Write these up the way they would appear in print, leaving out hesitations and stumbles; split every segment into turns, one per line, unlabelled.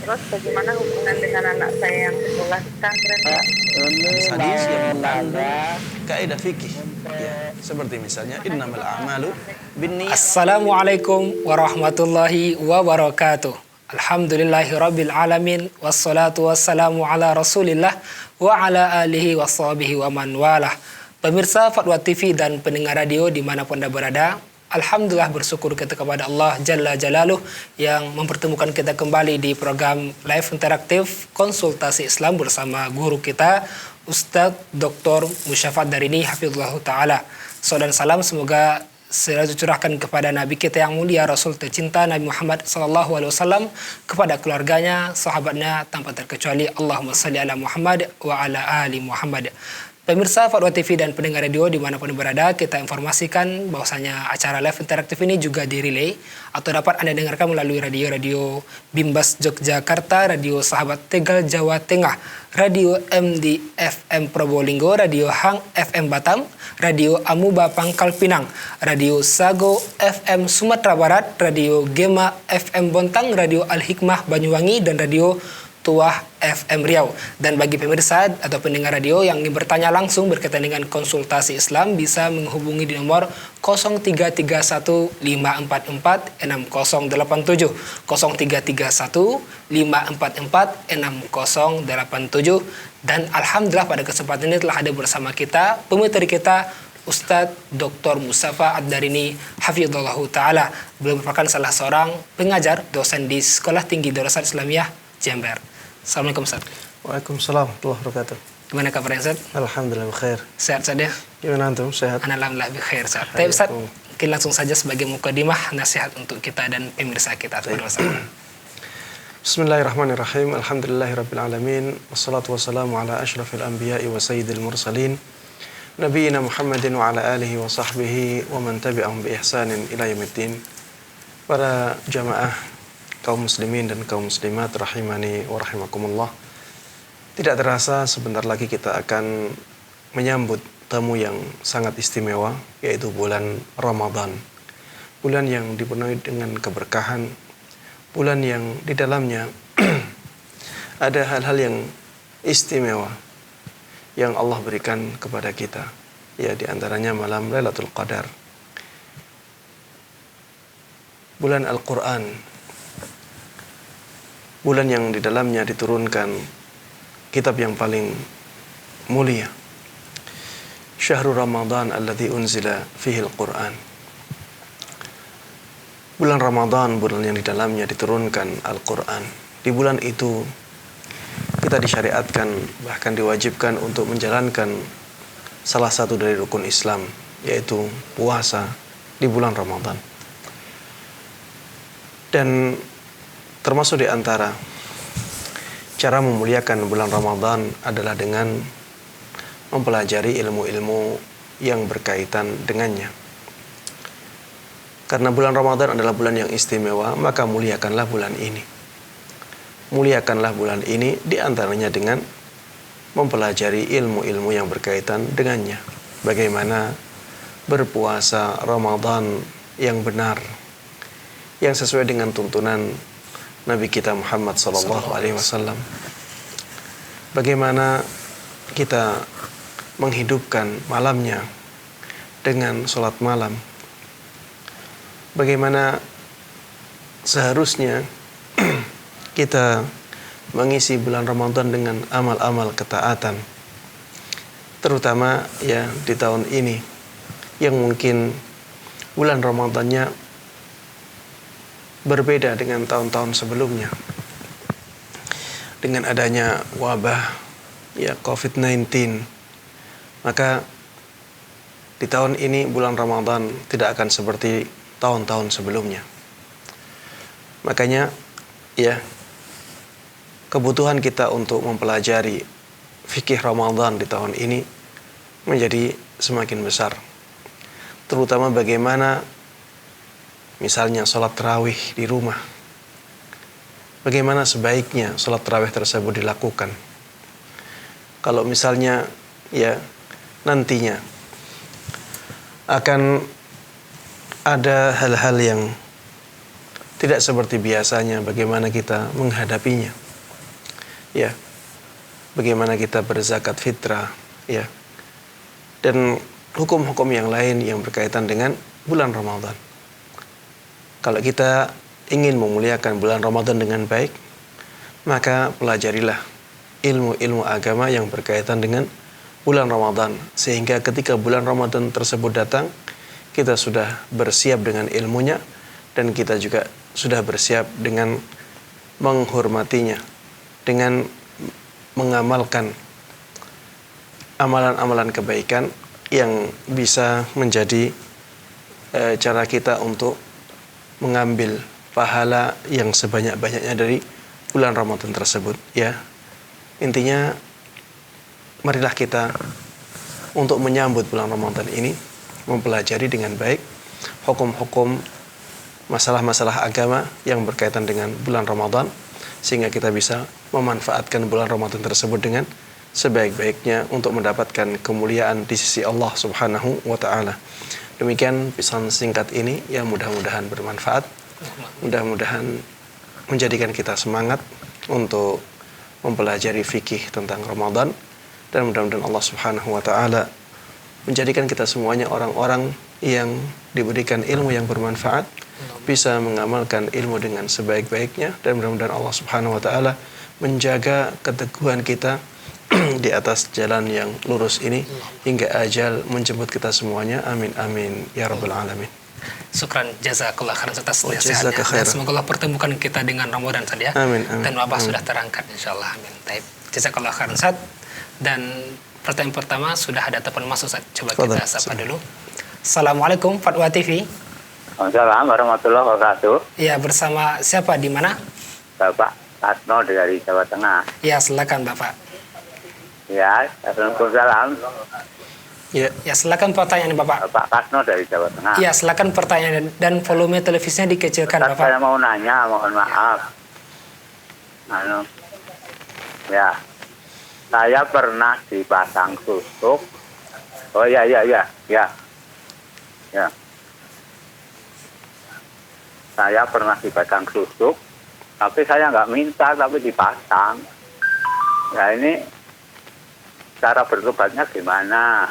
Terus bagaimana hubungan dengan anak saya yang sekolah di pesantren?
Hadis yang mengandung kaidah fikih, ya, seperti misalnya innamal a'malu binniyat.
Assalamualaikum warahmatullahi wabarakatuh. Alhamdulillahirabbil alamin wassalatu wassalamu ala Rasulillah wa ala alihi washabihi wa man walah. Pemirsa Fatwa TV dan pendengar radio dimanapun Anda berada, alhamdulillah bersyukur kita kepada Allah Jalla Jalaluh yang mempertemukan kita kembali di program live interaktif konsultasi Islam bersama guru kita Ustadz Dr. Musyafat Darini Hafizullah Ta'ala. Salam dan salam semoga selalu curahkan kepada Nabi kita yang mulia, Rasul tercinta Nabi Muhammad SAW, kepada keluarganya, sahabatnya tanpa terkecuali. Allahumma salli ala Muhammad wa ala ali Muhammad. Pemirsa Fatwa TV dan pendengar radio dimanapun berada, kita informasikan bahwasanya acara live interaktif ini juga direlay atau dapat Anda dengarkan melalui radio-radio Bimbas Yogyakarta, Radio Sahabat Tegal Jawa Tengah, Radio MD FM Probolinggo, Radio Hang FM Batam, Radio Amuba Pangkal Pinang, Radio Sago FM Sumatera Barat, Radio Gema FM Bontang, Radio Al Hikmah Banyuwangi, dan Radio Tuah FM Riau. Dan bagi pemirsa atau pendengar radio yang ingin bertanya langsung berkaitan dengan konsultasi Islam, bisa menghubungi di nomor 0331-544-6087, 0331-544-6087. Dan alhamdulillah pada kesempatan ini telah ada bersama kita pemateri kita Ustadz Dr. Musyafat Ad-Darini Hafizullah Ta'ala. Beliau merupakan salah seorang pengajar dosen di Sekolah Tinggi Darussalam Islamiyah Jember. Assalamualaikum Ustaz.
Waalaikumsalam warahmatullahi wabarakatuh.
Gimana kabarnya Ustaz?
Alhamdulillah bikhair.
Sehat saja?
Gimana antum? Sehat?
Alhamdulillah bikhair Ustaz. Tapi Ustaz, mungkin langsung saja sebagai mukadimah nasihat untuk kita dan pemirsa kita.
Bismillahirrahmanirrahim. Alhamdulillahirabbil alamin. Wassalatu wassalamu ala asyrafil anbiya'i wa sayyidil mursalin. Nabiyina Muhammadin wa ala alihi wa sahbihi wa man tabi'ahum bi ihsanin ila yaumiddin. Para jamaah kaum muslimin dan kaum muslimat rahimani wa rahimakumullah. Tidak terasa sebentar lagi kita akan menyambut tamu yang sangat istimewa, yaitu bulan Ramadan. Bulan yang dipenuhi dengan keberkahan, bulan yang di dalamnya ada hal-hal yang istimewa yang Allah berikan kepada kita. Ya, di antaranya malam Lailatul Qadar. Bulan Al-Qur'an. Bulan yang di dalamnya diturunkan kitab yang paling mulia. Syahrul Ramadan alladzi unzila fihi al-Qur'an. Bulan Ramadan, bulan yang di dalamnya diturunkan Al-Qur'an. Di bulan itu kita disyariatkan, bahkan diwajibkan untuk menjalankan salah satu dari rukun Islam, yaitu puasa di bulan Ramadan. Dan termasuk di antara cara memuliakan bulan Ramadan adalah dengan mempelajari ilmu-ilmu yang berkaitan dengannya. Karena bulan Ramadan adalah bulan yang istimewa, maka muliakanlah bulan ini. Muliakanlah bulan ini di antaranya dengan mempelajari ilmu-ilmu yang berkaitan dengannya. Bagaimana berpuasa Ramadan yang benar, yang sesuai dengan tuntunan Nabi kita Muhammad SAW. Bagaimana kita menghidupkan malamnya dengan sholat malam. Bagaimana seharusnya kita mengisi bulan Ramadan dengan amal-amal ketaatan. Terutama ya di tahun ini yang mungkin bulan Ramadannya berbeda dengan tahun-tahun sebelumnya. Dengan adanya wabah ya COVID-19, maka di tahun ini bulan Ramadan tidak akan seperti tahun-tahun sebelumnya. Makanya ya kebutuhan kita untuk mempelajari fikih Ramadan di tahun ini menjadi semakin besar. Terutama bagaimana misalnya sholat tarawih di rumah. Bagaimana sebaiknya sholat tarawih tersebut dilakukan. Kalau misalnya ya nantinya akan ada hal-hal yang tidak seperti biasanya bagaimana kita menghadapinya. Ya. Bagaimana kita berzakat fitrah, ya. Dan hukum-hukum yang lain yang berkaitan dengan bulan Ramadan. Kalau kita ingin memuliakan bulan Ramadan dengan baik, maka pelajarilah ilmu-ilmu agama yang berkaitan dengan bulan Ramadan, sehingga ketika bulan Ramadan tersebut datang, kita sudah bersiap dengan ilmunya, dan kita juga sudah bersiap dengan menghormatinya, dengan mengamalkan amalan-amalan kebaikan yang bisa menjadi cara kita untuk mengambil pahala yang sebanyak-banyaknya dari bulan Ramadan tersebut, ya. Intinya, marilah kita untuk menyambut bulan Ramadan ini mempelajari dengan baik hukum-hukum masalah-masalah agama yang berkaitan dengan bulan Ramadan, sehingga kita bisa memanfaatkan bulan Ramadan tersebut dengan sebaik-baiknya untuk mendapatkan kemuliaan di sisi Allah Subhanahu wa taala. Demikian pesan singkat ini yang mudah-mudahan bermanfaat. Mudah-mudahan menjadikan kita semangat untuk mempelajari fikih tentang Ramadan, dan mudah-mudahan Allah Subhanahu wa taala menjadikan kita semuanya orang-orang yang diberikan ilmu yang bermanfaat, bisa mengamalkan ilmu dengan sebaik-baiknya, dan mudah-mudahan Allah Subhanahu wa taala menjaga keteguhan kita di atas jalan yang lurus ini hingga ajal menjemput kita semuanya. Amin amin ya rabbal alamin.
Syukran, jazakallah khairan atas nasihatnya. Dan semoga Allah pertemukan kita dengan Ramadan saja.
Amin, amin.
Dan wabah sudah terangkat insyaallah. Amin. Baik. Jazakallah khairan Ustaz. Dan pertanyaan pertama sudah ada telepon masuk Ustaz. Coba kita sapa dulu. Assalamualaikum Fatwa TV.
Waalaikumsalam warahmatullahi wabarakatuh.
Ya, bersama siapa di mana?
Bapak Kasno dari Jawa Tengah.
Ya, silakan Bapak.
Ya, Waalaikumsalam.
Ya, silakan pertanyaan Bapak.
Bapak Kasno dari Jawa Tengah.
Ya, silakan pertanyaan, dan volume televisinya dikecilkan
Ustaz,
Bapak.
saya mau nanya, mohon maaf. Ya, saya pernah dipasang susuk. Oh ya. Saya pernah dipasang susuk, tapi saya nggak minta, tapi dipasang. Ya, ini cara bertobatnya gimana?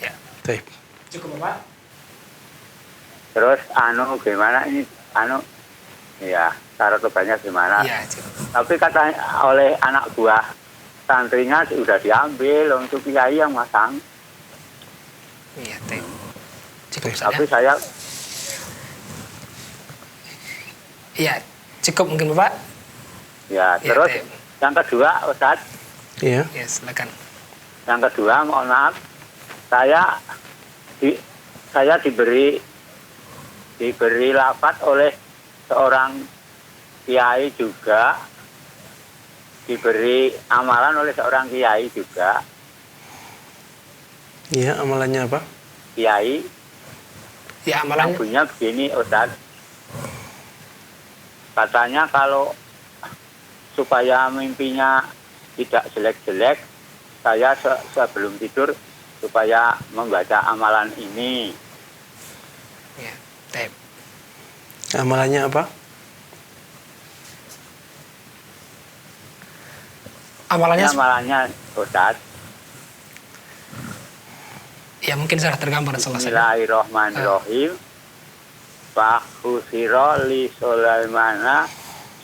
Ya.
Baik.
Cukup Bapak.
Terus gimana ini ya, cara tobatnya gimana?
Ya, cukup.
Tapi katanya oleh anak buah santrinya sudah diambil untuk kiai yang masang.
Iya, cukup
Tapi
saja.
saya
Iya, cukup mungkin Bapak.
ya,
Ya,
terus
Teh.
yang kedua Ustaz,
Iya.
Ya, silakan.
yang kedua mohon maaf, saya diberi lafaz oleh seorang kiai juga, diberi amalan oleh seorang kiai juga.
Iya, amalannya apa?
Kiai
Ya, amalannya.
bunyinya begini Ustaz, katanya kalau supaya mimpinya tidak jelek-jelek, saya sebelum tidur supaya membaca amalan ini.
Ya, baik.
Amalannya apa?
Amalannya
Ustaz,
ya mungkin sudah tergambar selesai.
Bismillahirrahmanirrahim. Fakhusiro li Sulaimana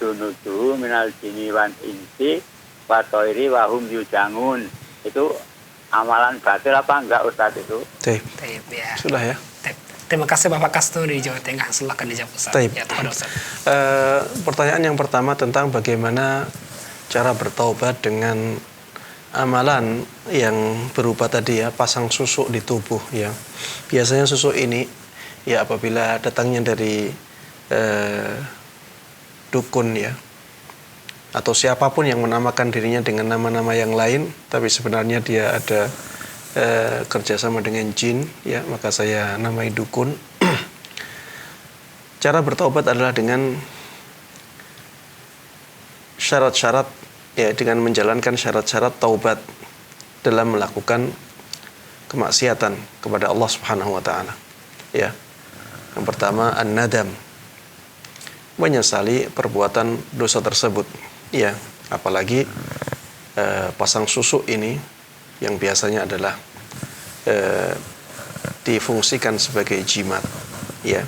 junuduhu minal jini wan insi watoiri wahum yujangun. Itu amalan batil apa enggak Ustaz itu?
Baik.
Baik, ya.
Sudah ya.
Baik. Terima kasih Bapak Kasno di Jawa Tengah. Silakan dijawab Ustaz.
Baik.
Ya, tafadhol Ustaz.
Pertanyaan yang pertama tentang bagaimana cara bertaubat dengan amalan yang berupa tadi ya, pasang susuk di tubuh ya. Biasanya susuk ini ya apabila datangnya dari dukun ya, atau siapapun yang menamakan dirinya dengan nama-nama yang lain, tapi sebenarnya dia ada kerjasama dengan jin ya, maka saya namai dukun. Cara bertaubat adalah dengan syarat-syarat ya, dengan menjalankan syarat-syarat taubat dalam melakukan kemaksiatan kepada Allah Subhanahu wa taala. Ya. Yang pertama, an-nadam, menyesali perbuatan dosa tersebut. Ya, apalagi pasang susu ini yang biasanya adalah difungsikan sebagai jimat. Ya,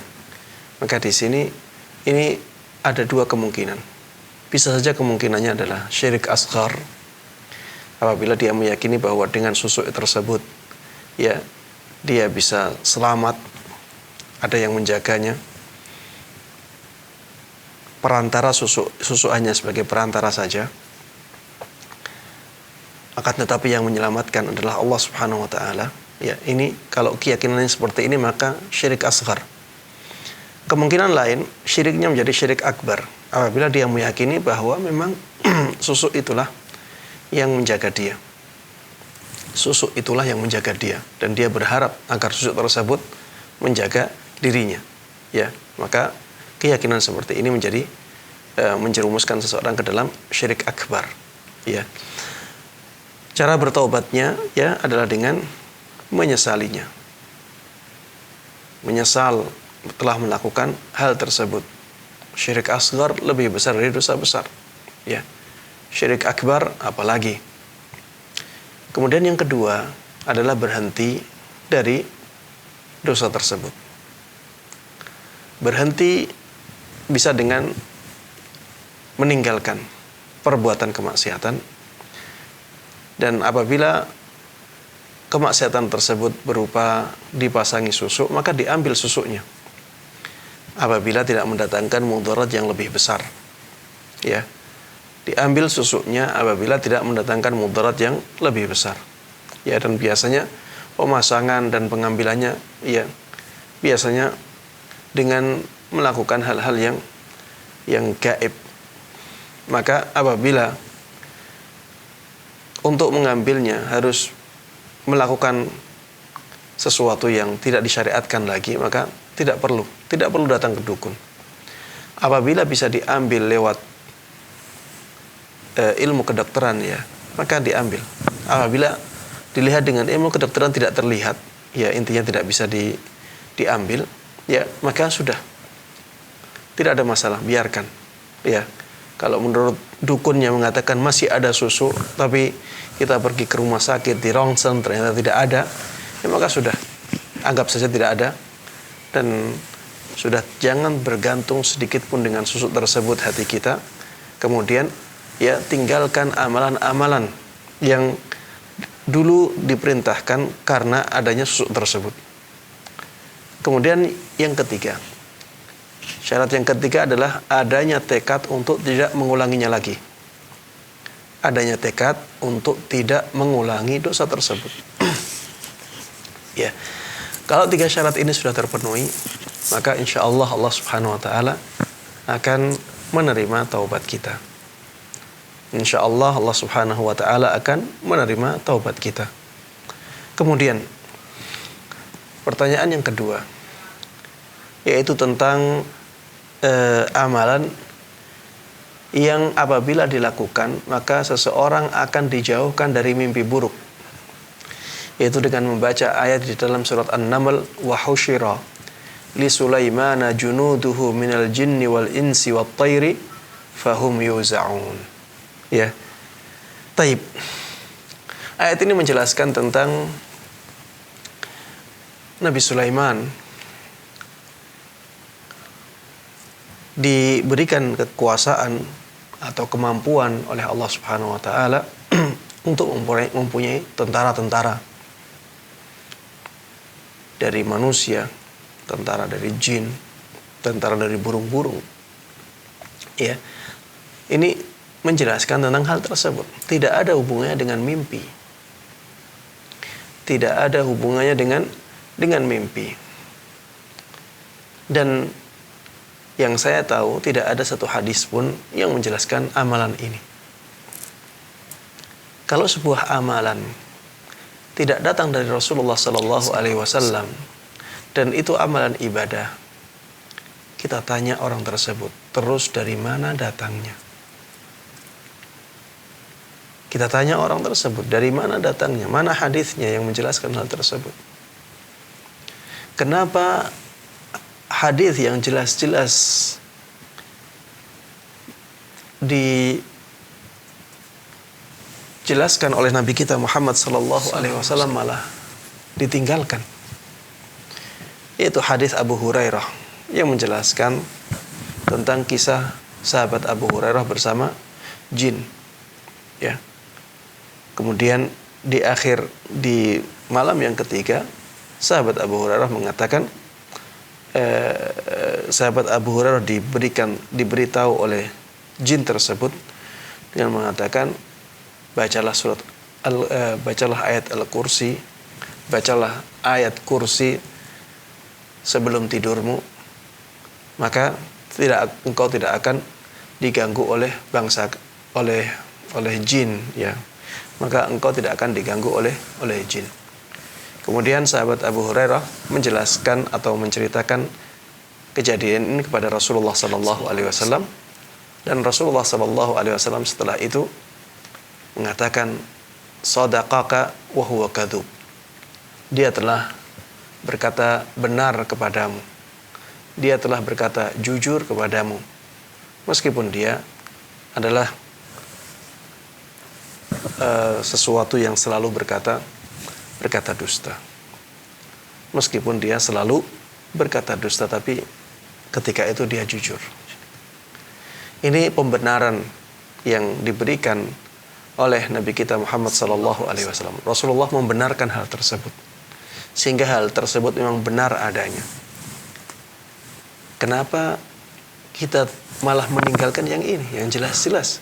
maka di sini ini ada dua kemungkinan. Bisa saja kemungkinannya adalah syirik asghar, apabila dia meyakini bahwa dengan susu tersebut, ya, dia bisa selamat, ada yang menjaganya. Perantara susu hanya sebagai perantara saja. Akan tetapi yang menyelamatkan adalah Allah Subhanahu wa taala. Ya, ini kalau keyakinannya seperti ini maka syirik asghar. Kemungkinan lain, syiriknya menjadi syirik akbar, apabila dia meyakini bahwa memang susu itulah yang menjaga dia. Susu itulah yang menjaga dia, dan dia berharap agar susu tersebut menjaga dirinya. Ya, maka keyakinan seperti ini menjadi menjerumuskan seseorang ke dalam syirik akbar. Ya. Cara bertaubatnya ya adalah dengan menyesalinya. Menyesal telah melakukan hal tersebut. Syirik asghar lebih besar dari dosa besar. Ya. Syirik akbar apalagi. Kemudian yang kedua adalah berhenti dari dosa tersebut. Berhenti bisa dengan meninggalkan perbuatan kemaksiatan, dan apabila kemaksiatan tersebut berupa dipasangi susu, maka diambil susunya apabila tidak mendatangkan mudarat yang lebih besar. Ya, diambil susunya apabila tidak mendatangkan mudarat yang lebih besar. Ya, dan biasanya pemasangan dan pengambilannya ya biasanya dengan melakukan hal-hal yang gaib. Maka apabila untuk mengambilnya harus melakukan sesuatu yang tidak disyariatkan lagi, maka tidak perlu datang ke dukun. Apabila bisa diambil lewat ilmu kedokteran ya, maka diambil. Apabila dilihat dengan ilmu kedokteran tidak terlihat, ya intinya tidak bisa diambil, ya maka sudah tidak ada masalah, biarkan. Ya, kalau menurut dukunnya mengatakan masih ada susu, tapi kita pergi ke rumah sakit di ronsen ternyata tidak ada, ya maka sudah anggap saja tidak ada, dan sudah jangan bergantung sedikit pun dengan susu tersebut hati kita. Kemudian ya tinggalkan amalan-amalan yang dulu diperintahkan karena adanya susu tersebut. Kemudian yang ketiga, syarat yang ketiga adalah adanya tekad untuk tidak mengulanginya lagi. Adanya tekad untuk tidak mengulangi dosa tersebut. Ya, kalau tiga syarat ini sudah terpenuhi, maka insya Allah Allah Subhanahu Wa Taala akan menerima taubat kita. Insya Allah Allah Subhanahu Wa Taala akan menerima taubat kita. Kemudian pertanyaan yang kedua, yaitu tentang amalan yang apabila dilakukan maka seseorang akan dijauhkan dari mimpi buruk, yaitu dengan membaca ayat di dalam surat An-Naml, wa husyira li Sulaimana junuduhu minal jinni wal insi wat tayri fahum yuzaun. Ya. Taib. Ayat ini menjelaskan tentang Nabi Sulaiman diberikan kekuasaan atau kemampuan oleh Allah Subhanahu wa taala untuk mempunyai tentara-tentara dari manusia, tentara dari jin, tentara dari burung-burung. Ya. Ini menjelaskan tentang hal tersebut. Tidak ada hubungannya dengan mimpi. Tidak ada hubungannya dengan mimpi. Dan yang saya tahu tidak ada satu hadis pun yang menjelaskan amalan ini. Kalau sebuah amalan tidak datang dari Rasulullah Sallallahu Alaihi Wasallam dan itu amalan ibadah, kita tanya orang tersebut, terus dari mana datangnya? Kita tanya orang tersebut, dari mana datangnya? Mana hadisnya yang menjelaskan hal tersebut? Kenapa hadis yang jelas-jelas dijelaskan oleh Nabi kita Muhammad sallallahu alaihi wasallam malah ditinggalkan. Yaitu hadis Abu Hurairah yang menjelaskan tentang kisah sahabat Abu Hurairah bersama jin. Ya. Kemudian di malam yang ketiga, sahabat Abu Hurairah mengatakan, sahabat Abu Hurairah diberitahu oleh jin tersebut dengan mengatakan, bacalah ayat Al-Kursi, bacalah ayat Kursi sebelum tidurmu, maka engkau tidak akan diganggu oleh jin, ya. Maka engkau tidak akan diganggu oleh jin. Kemudian sahabat Abu Hurairah menjelaskan atau menceritakan kejadian ini kepada Rasulullah sallallahu alaihi wasallam, dan Rasulullah sallallahu alaihi wasallam setelah itu mengatakan, shadaqaka wa huwa kadzub. Dia telah berkata benar kepadamu. Dia telah berkata jujur kepadamu, meskipun dia adalah sesuatu yang selalu berkata dusta. Meskipun dia selalu berkata dusta, tapi ketika itu dia jujur. Ini pembenaran yang diberikan oleh Nabi kita Muhammad sallallahu alaihi wasallam. Rasulullah membenarkan hal tersebut, sehingga hal tersebut memang benar adanya. Kenapa kita malah meninggalkan yang ini, yang jelas-jelas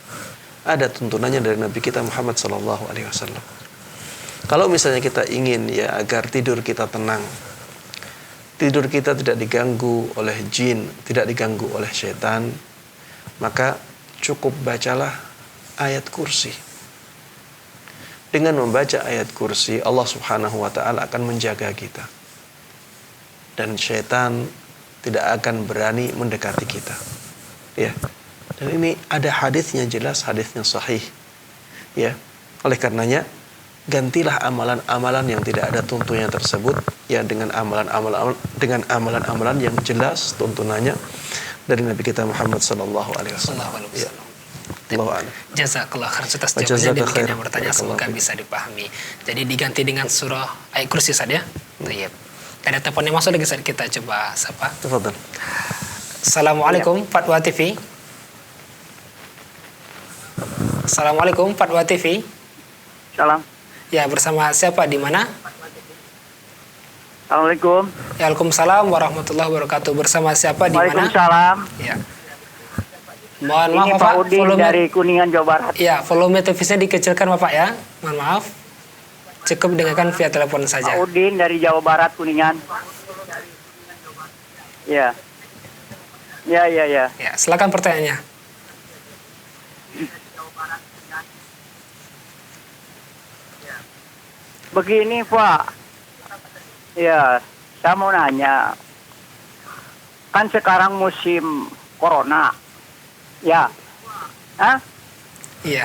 ada tuntunannya dari Nabi kita Muhammad sallallahu alaihi wasallam? Kalau misalnya kita ingin ya agar tidur kita tenang, tidur kita tidak diganggu oleh jin, tidak diganggu oleh syaitan, maka cukup bacalah ayat Kursi. Dengan membaca ayat Kursi, Allah Subhanahu wa taala akan menjaga kita. Dan syaitan tidak akan berani mendekati kita. Ya. Dan ini ada hadisnya jelas, hadisnya sahih. Ya. Oleh karenanya, gantilah amalan-amalan yang tidak ada tuntunannya tersebut ya dengan amalan-amalan yang jelas tuntunannya dari Nabi kita Muhammad sallallahu alaihi wasallam. Ya.
Jazakallah khairan atas jawabannya. Demikian yang bertanya, semoga bisa dipahami. Jadi diganti dengan surah ayat Kursi saja. Baik. Ada telepon yang masuk lagi, saat kita coba sapa.
Tafadhal.
Assalamualaikum Fatwa TV. Assalamualaikum Fatwa TV.
Salam.
Ya, bersama siapa, di mana?
Assalamualaikum.
Waalaikumsalam warahmatullahi wabarakatuh. Bersama siapa, di mana?
Waalaikumsalam.
Ya. Mohon
Ini
maaf,
Pak
Pak.
Udin dari Kuningan, Jawa Barat.
Ya, volume televisinya dikecilkan, Bapak ya. Mohon maaf. Cukup dengarkan via telepon saja.
Pak Udin dari Jawa Barat, Kuningan. Ya. Ya.
Ya, silakan pertanyaannya.
Begini, Pak. Ya, saya mau nanya. Kan sekarang musim corona. Ya. Hah?
Iya.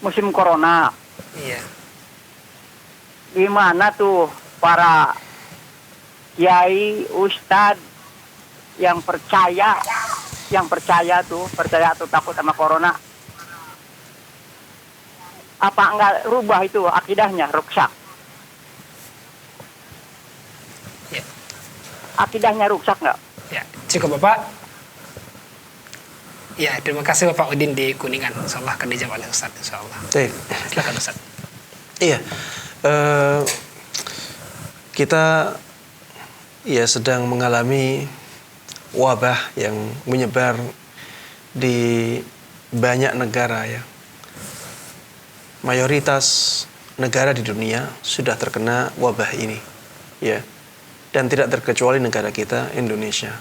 Musim corona.
Iya.
Di mana tuh para kiai, ustadz yang percaya tuh takut sama corona? Apa enggak rubah itu akidahnya, rusak?
Ya.
Akidahnya rusak enggak?
Ya, cukup Bapak. Ya, terima kasih Bapak Udin di Kuningan. Insyaallah akan dijawab oleh Ustaz, insyaallah.
Baik.
Silakan Ustaz.
Iya. Kita ya sedang mengalami wabah yang menyebar di banyak negara ya. Mayoritas negara di dunia sudah terkena wabah ini ya. Dan tidak terkecuali negara kita, Indonesia.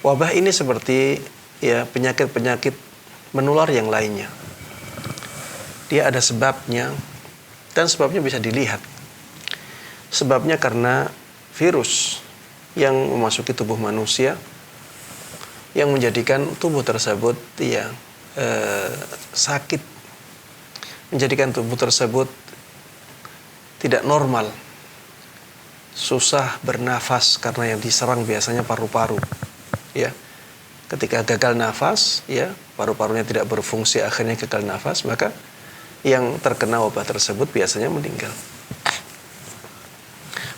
Wabah ini seperti ya penyakit-penyakit menular yang lainnya. Dia ada sebabnya, dan sebabnya bisa dilihat. Sebabnya karena virus yang memasuki tubuh manusia, yang menjadikan tubuh tersebut ya sakit. menjadikan tubuh tersebut tidak normal, susah bernafas karena yang diserang biasanya paru-paru. Ya, ketika gagal nafas, ya paru-parunya tidak berfungsi, akhirnya gagal nafas, maka yang terkena wabah tersebut biasanya meninggal.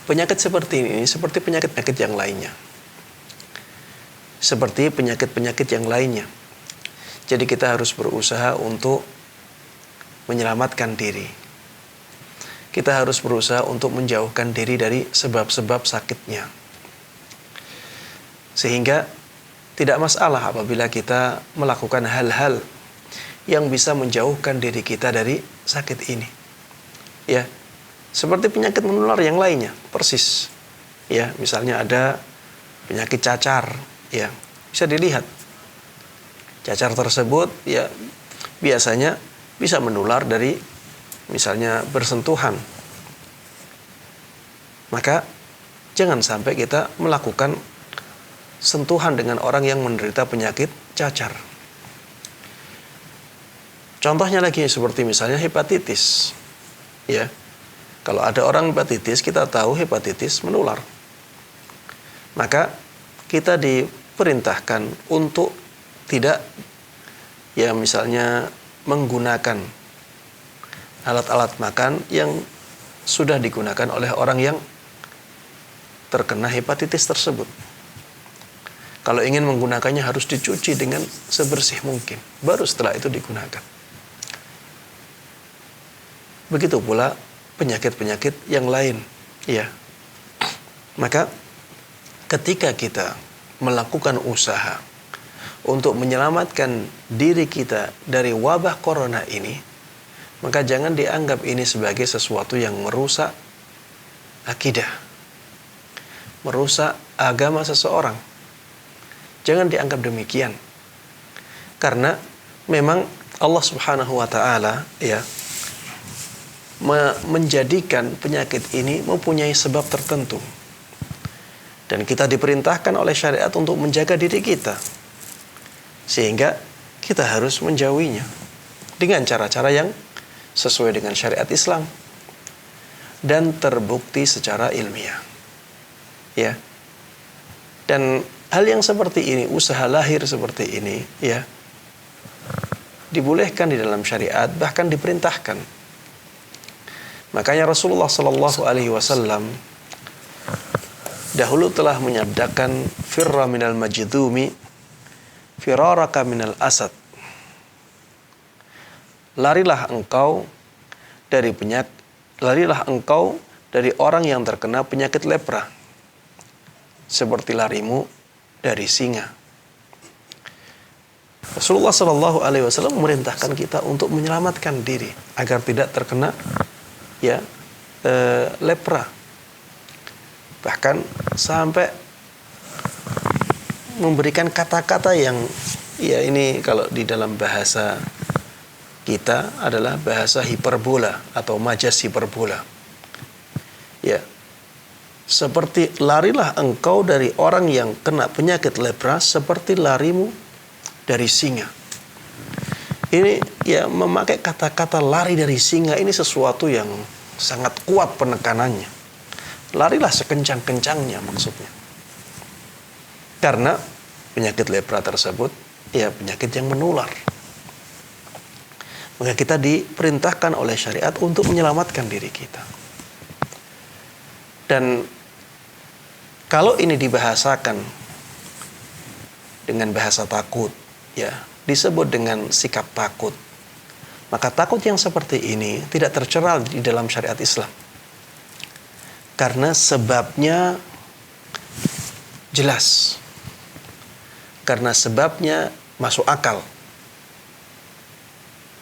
Penyakit seperti ini seperti penyakit-penyakit yang lainnya. Seperti penyakit-penyakit yang lainnya. Jadi kita harus berusaha untuk menyelamatkan diri. Kita harus berusaha untuk menjauhkan diri dari sebab-sebab sakitnya. Sehingga tidak masalah apabila kita melakukan hal-hal yang bisa menjauhkan diri kita dari sakit ini. Ya, seperti penyakit menular yang lainnya, persis. Ya, misalnya ada penyakit cacar, ya, bisa dilihat. Cacar tersebut ya biasanya bisa menular dari misalnya bersentuhan. Maka jangan sampai kita melakukan sentuhan dengan orang yang menderita penyakit cacar. Contohnya lagi seperti misalnya hepatitis. Ya. Kalau ada orang hepatitis, kita tahu hepatitis menular. Maka kita diperintahkan untuk tidak ya misalnya menggunakan alat-alat makan yang sudah digunakan oleh orang yang terkena hepatitis tersebut. Kalau ingin menggunakannya harus dicuci dengan sebersih mungkin, baru setelah itu digunakan. Begitu pula penyakit-penyakit yang lain, ya. Maka ketika kita melakukan usaha untuk menyelamatkan diri kita dari wabah corona ini, maka jangan dianggap ini sebagai sesuatu yang merusak akidah, merusak agama seseorang. Jangan dianggap demikian. Karena memang Allah Subhanahu wa taala ya menjadikan penyakit ini mempunyai sebab tertentu. Dan kita diperintahkan oleh syariat untuk menjaga diri kita. Sehingga kita harus menjauhinya dengan cara-cara yang sesuai dengan syariat Islam dan terbukti secara ilmiah. Ya. Dan hal yang seperti ini, usaha lahir seperti ini, ya, dibolehkan di dalam syariat, bahkan diperintahkan. Makanya Rasulullah Sallallahu Alaihi Wasallam dahulu telah menyabdakan firra minal majdumi firaraka minal asad. Larilah engkau dari orang yang terkena penyakit lepra seperti larimu dari singa. Rasulullah Shallallahu Alaihi Wasallam memerintahkan kita untuk menyelamatkan diri agar tidak terkena ya lepra. Bahkan sampai memberikan kata-kata yang ya ini kalau di dalam bahasa kita adalah bahasa hiperbola atau majas hiperbola. Ya. Seperti larilah engkau dari orang yang kena penyakit lepra seperti larimu dari singa. Ini ya memakai kata-kata lari dari singa ini sesuatu yang sangat kuat penekanannya. Larilah sekencang-kencangnya maksudnya. Karena penyakit lepra tersebut ya penyakit yang menular. Maka kita diperintahkan oleh syariat untuk menyelamatkan diri kita. Dan kalau ini dibahasakan dengan bahasa takut, ya, disebut dengan sikap takut. Maka takut yang seperti ini tidak tercela di dalam syariat Islam. Karena sebabnya jelas. Karena sebabnya masuk akal.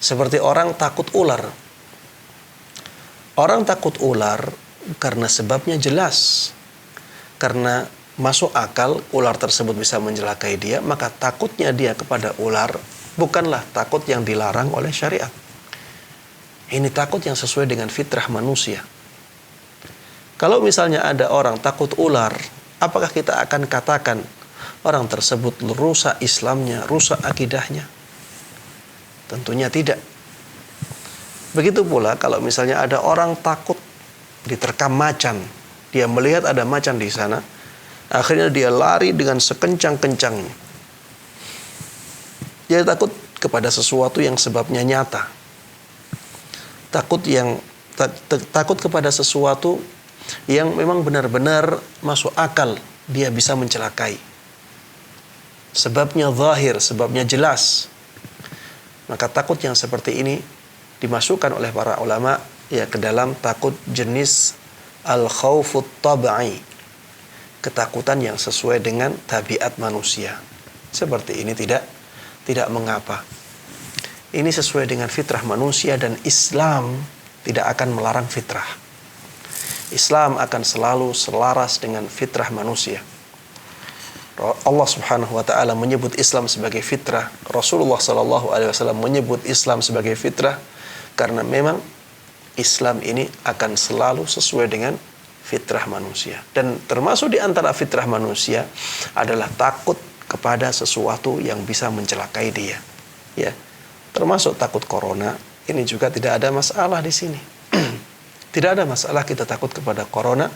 Seperti orang takut ular. Orang takut ular karena sebabnya jelas. Karena masuk akal ular tersebut bisa mencelakai dia, maka takutnya dia kepada ular bukanlah takut yang dilarang oleh syariat. Ini takut yang sesuai dengan fitrah manusia. Kalau misalnya ada orang takut ular, apakah kita akan katakan orang tersebut rusak Islamnya, rusak akidahnya? Tentunya tidak. Begitu pula kalau misalnya ada orang takut diterkam macan, dia melihat ada macan di sana, akhirnya dia lari dengan sekencang-kencangnya. Dia takut kepada sesuatu yang sebabnya nyata. Takut kepada sesuatu yang memang benar-benar masuk akal, dia bisa mencelakai. Sebabnya zahir, sebabnya jelas. Maka takut yang seperti ini dimasukkan oleh para ulama ya ke dalam takut jenis al-khaufut tab'i, ketakutan yang sesuai dengan tabiat manusia. Seperti ini tidak mengapa. Ini sesuai dengan fitrah manusia dan Islam tidak akan melarang fitrah. Islam akan selalu selaras dengan fitrah manusia. Allah Subhanahu wa taala menyebut Islam sebagai fitrah. Rasulullah sallallahu alaihi wasallam menyebut Islam sebagai fitrah karena memang Islam ini akan selalu sesuai dengan fitrah manusia. Dan termasuk di antara fitrah manusia adalah takut kepada sesuatu yang bisa mencelakai dia. Ya. Termasuk takut corona, ini juga tidak ada masalah di sini. Tidak ada masalah kita takut kepada corona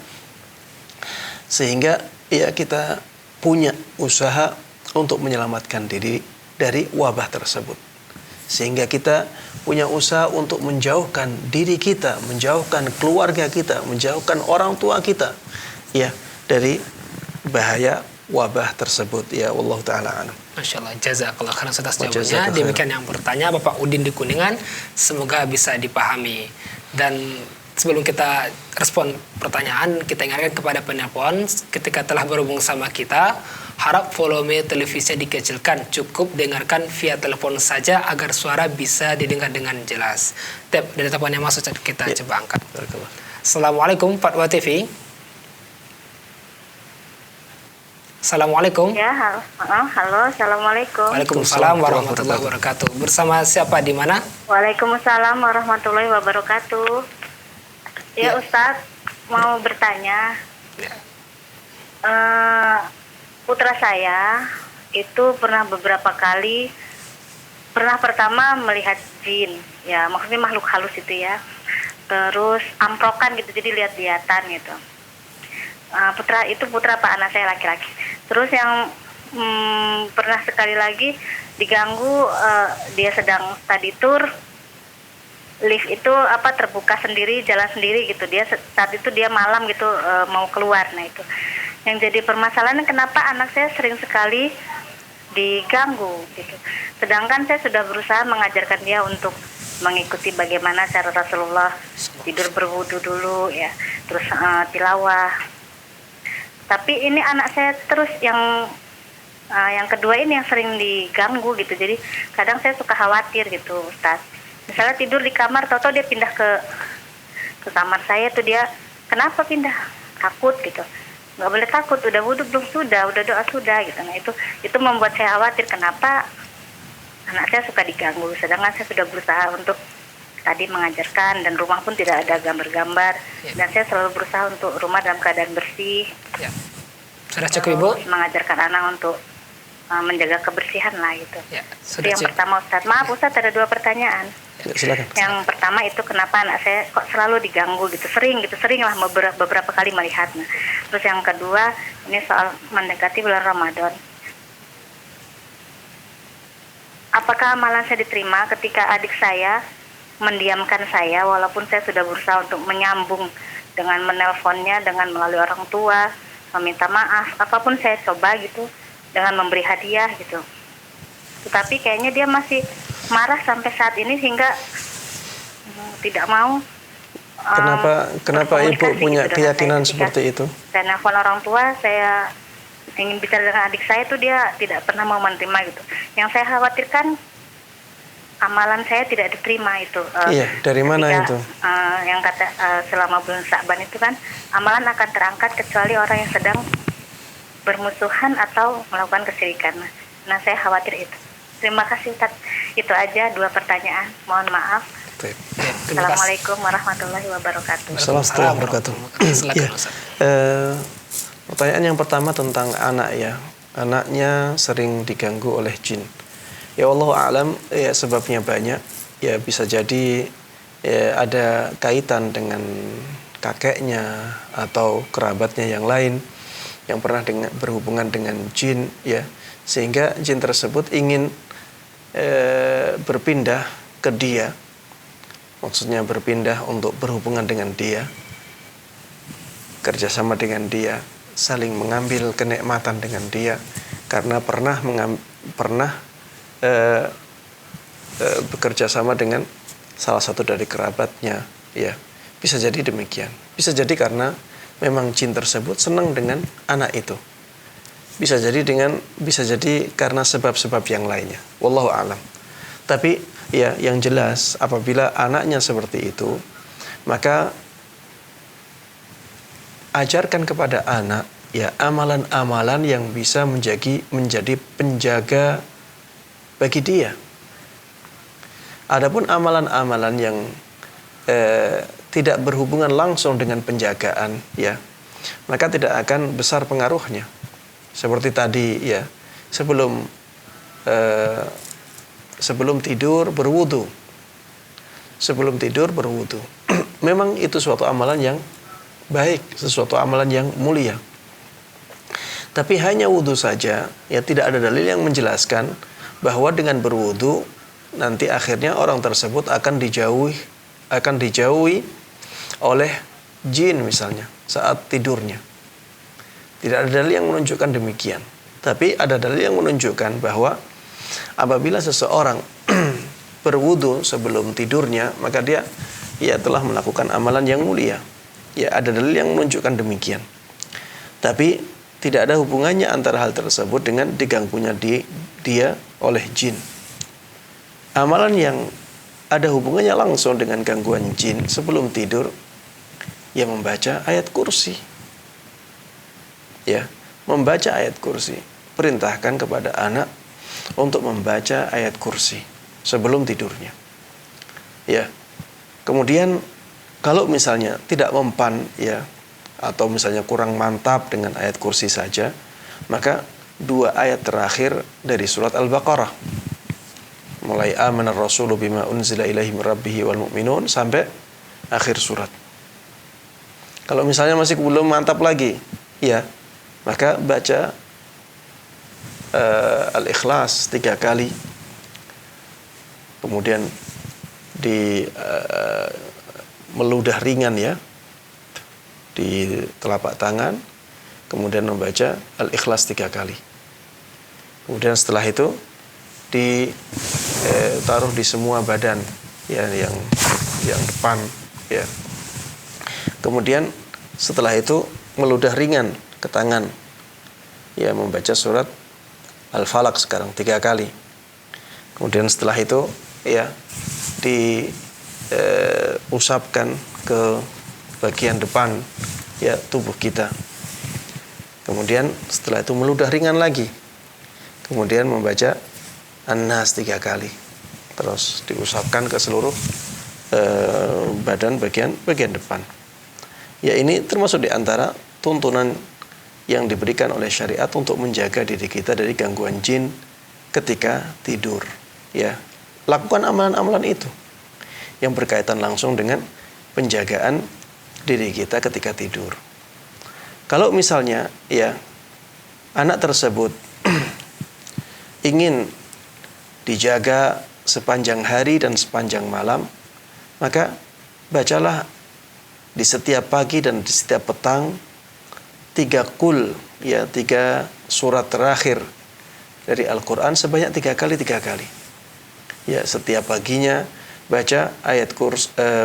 sehingga ya kita punya usaha untuk menyelamatkan diri dari wabah tersebut. Sehingga kita punya usaha untuk menjauhkan diri kita, menjauhkan keluarga kita, menjauhkan orang tua kita ya dari bahaya wabah tersebut ya. Wallahu taala alam.
Masya Allah, jazakallah khairan atas jawabannya. Demikian yang bertanya Bapak Udin di Kuningan, semoga bisa dipahami. Dan sebelum kita respon pertanyaan, kita ingatkan kepada penelpon ketika telah berhubung sama kita, harap volume televisinya dikecilkan, cukup dengarkan via telepon saja agar suara bisa didengar dengan jelas. Dari telepon yang masuk kita coba angkat. Assalamualaikum Fatwa TV. Assalamualaikum.
Ya, halo, assalamualaikum.
Waalaikumsalam warahmatullahi wabarakatuh. Bersama siapa di mana?
Waalaikumsalam warahmatullahi wabarakatuh. Ya, Ustadz, mau bertanya. Putra saya itu pernah beberapa kali, pertama melihat jin, ya maksudnya makhluk halus itu ya. Terus amprokan gitu, jadi lihat-lihatan gitu. Putra Pak, anak saya laki-laki. Terus yang pernah sekali lagi diganggu, dia sedang study tour, lift itu terbuka sendiri, jalan sendiri gitu. Dia saat itu dia malam gitu mau keluar. Nah itu yang jadi permasalahan, kenapa anak saya sering sekali diganggu gitu. Sedangkan saya sudah berusaha mengajarkan dia untuk mengikuti bagaimana cara Rasulullah tidur berwudu dulu ya, terus tilawah. Tapi ini anak saya terus yang kedua ini yang sering diganggu gitu. Jadi kadang saya suka khawatir gitu, Ustaz. Misalnya tidur di kamar, tahu-tahu dia pindah ke kamar saya tuh, dia kenapa pindah? Takut gitu. Nggak boleh takut, udah wudu belum? Sudah, udah doa sudah gitu. Nah itu membuat saya khawatir kenapa anak saya suka diganggu. Sedangkan saya sudah berusaha untuk tadi mengajarkan, dan rumah pun tidak ada gambar-gambar ya. Dan saya selalu berusaha untuk rumah dalam keadaan bersih ya.
Sudah cukup Ibu?
Mengajarkan anak untuk menjaga kebersihan lah gitu ya, itu yang pertama Ustadz. Maaf Ustadz, ada 2 pertanyaan
ya, silakan.
Yang pertama itu kenapa anak saya kok selalu diganggu gitu, sering lah beberapa kali melihatnya. Terus yang kedua ini soal mendekati bulan Ramadan, apakah amalan saya diterima ketika adik saya mendiamkan saya walaupun saya sudah berusaha untuk menyambung dengan menelponnya, dengan melalui orang tua, meminta maaf, apapun saya coba gitu, dengan memberi hadiah gitu. Tetapi kayaknya dia masih marah sampai saat ini hingga tidak mau.
Kenapa Ibu punya gitu keyakinan seperti itu?
Saya nelpon orang tua, saya ingin bicara dengan adik saya tuh dia tidak pernah mau menerima gitu. Yang saya khawatirkan amalan saya tidak diterima itu.
Iya, dari mana itu?
Yang kata selama bulan Sya'ban itu kan amalan akan terangkat kecuali orang yang sedang bermusuhan atau melakukan kesyirikan. Nah, saya khawatir itu. Terima kasih Ustaz. Itu aja 2 pertanyaan. Mohon maaf. Assalamualaikum warahmatullahi wabarakatuh.
Assalamualaikum warahmatullahi wabarakatuh. Pertanyaan yang pertama tentang anak ya. Anaknya sering diganggu oleh jin. Ya Allah a'lam, ya sebabnya banyak. Ya bisa jadi ada kaitan dengan kakeknya atau kerabatnya yang lain yang pernah berhubungan dengan jin, ya, sehingga jin tersebut ingin berpindah ke dia, maksudnya berpindah untuk berhubungan dengan dia, kerjasama dengan dia, saling mengambil kenikmatan dengan dia, karena pernah bekerja sama dengan salah satu dari kerabatnya, ya. Bisa jadi demikian. Bisa jadi karena memang jin tersebut senang dengan anak itu. Bisa jadi karena sebab-sebab yang lainnya. Wallahu a'lam. Tapi ya, yang jelas apabila anaknya seperti itu, maka ajarkan kepada anak ya amalan-amalan yang bisa menjadi penjaga bagi dia. Adapun amalan-amalan yang tidak berhubungan langsung dengan penjagaan, ya, maka tidak akan besar pengaruhnya. Seperti tadi, ya, sebelum tidur berwudu. Sebelum tidur berwudu. Memang itu suatu amalan yang baik, sesuatu amalan yang mulia. Tapi hanya wudu saja, ya, tidak ada dalil yang menjelaskan bahwa dengan berwudu nanti akhirnya orang tersebut akan dijauhi oleh jin misalnya saat tidurnya. Tidak ada dalil yang menunjukkan demikian. Tapi ada dalil yang menunjukkan bahwa apabila seseorang berwudu sebelum tidurnya, maka dia telah melakukan amalan yang mulia. Ya, ada dalil yang menunjukkan demikian. Tapi tidak ada hubungannya antara hal tersebut dengan diganggunya dia oleh jin. Amalan yang ada hubungannya langsung dengan gangguan jin sebelum tidur, ya, membaca ayat kursi. Ya, membaca ayat kursi. Perintahkan kepada anak untuk membaca ayat kursi sebelum tidurnya. Ya. Kemudian kalau misalnya tidak mempan, ya, atau misalnya kurang mantap dengan ayat kursi saja, maka 2 ayat terakhir dari surat Al-Baqarah, mulai amanar rasulu bima unzila ilaihi min rabbih wal mu'minun sampai akhir surat. Kalau misalnya masih belum mantap lagi, ya, maka baca Al-Ikhlas 3 kali. Kemudian meludah ringan, ya, di telapak tangan, kemudian membaca Al-Ikhlas 3 kali. Kemudian setelah itu ditaruh di semua badan, ya, yang depan, ya. Kemudian setelah itu meludah ringan ke tangan, ya, membaca surat Al-Falaq sekarang 3 kali. Kemudian setelah itu, ya, diusapkan ke bagian depan, ya, tubuh kita. Kemudian setelah itu meludah ringan lagi. Kemudian membaca An-Nas 3 kali. Terus diusapkan ke seluruh badan bagian depan. Ya, ini termasuk di antara tuntunan yang diberikan oleh syariat untuk menjaga diri kita dari gangguan jin ketika tidur. Ya, lakukan amalan-amalan itu yang berkaitan langsung dengan penjagaan diri kita ketika tidur. Kalau misalnya, ya, anak tersebut ingin dijaga sepanjang hari dan sepanjang malam, maka bacalah di setiap pagi dan di setiap petang 3 qul, ya, 3 surat terakhir dari Al-Quran sebanyak 3 kali. Ya, setiap paginya baca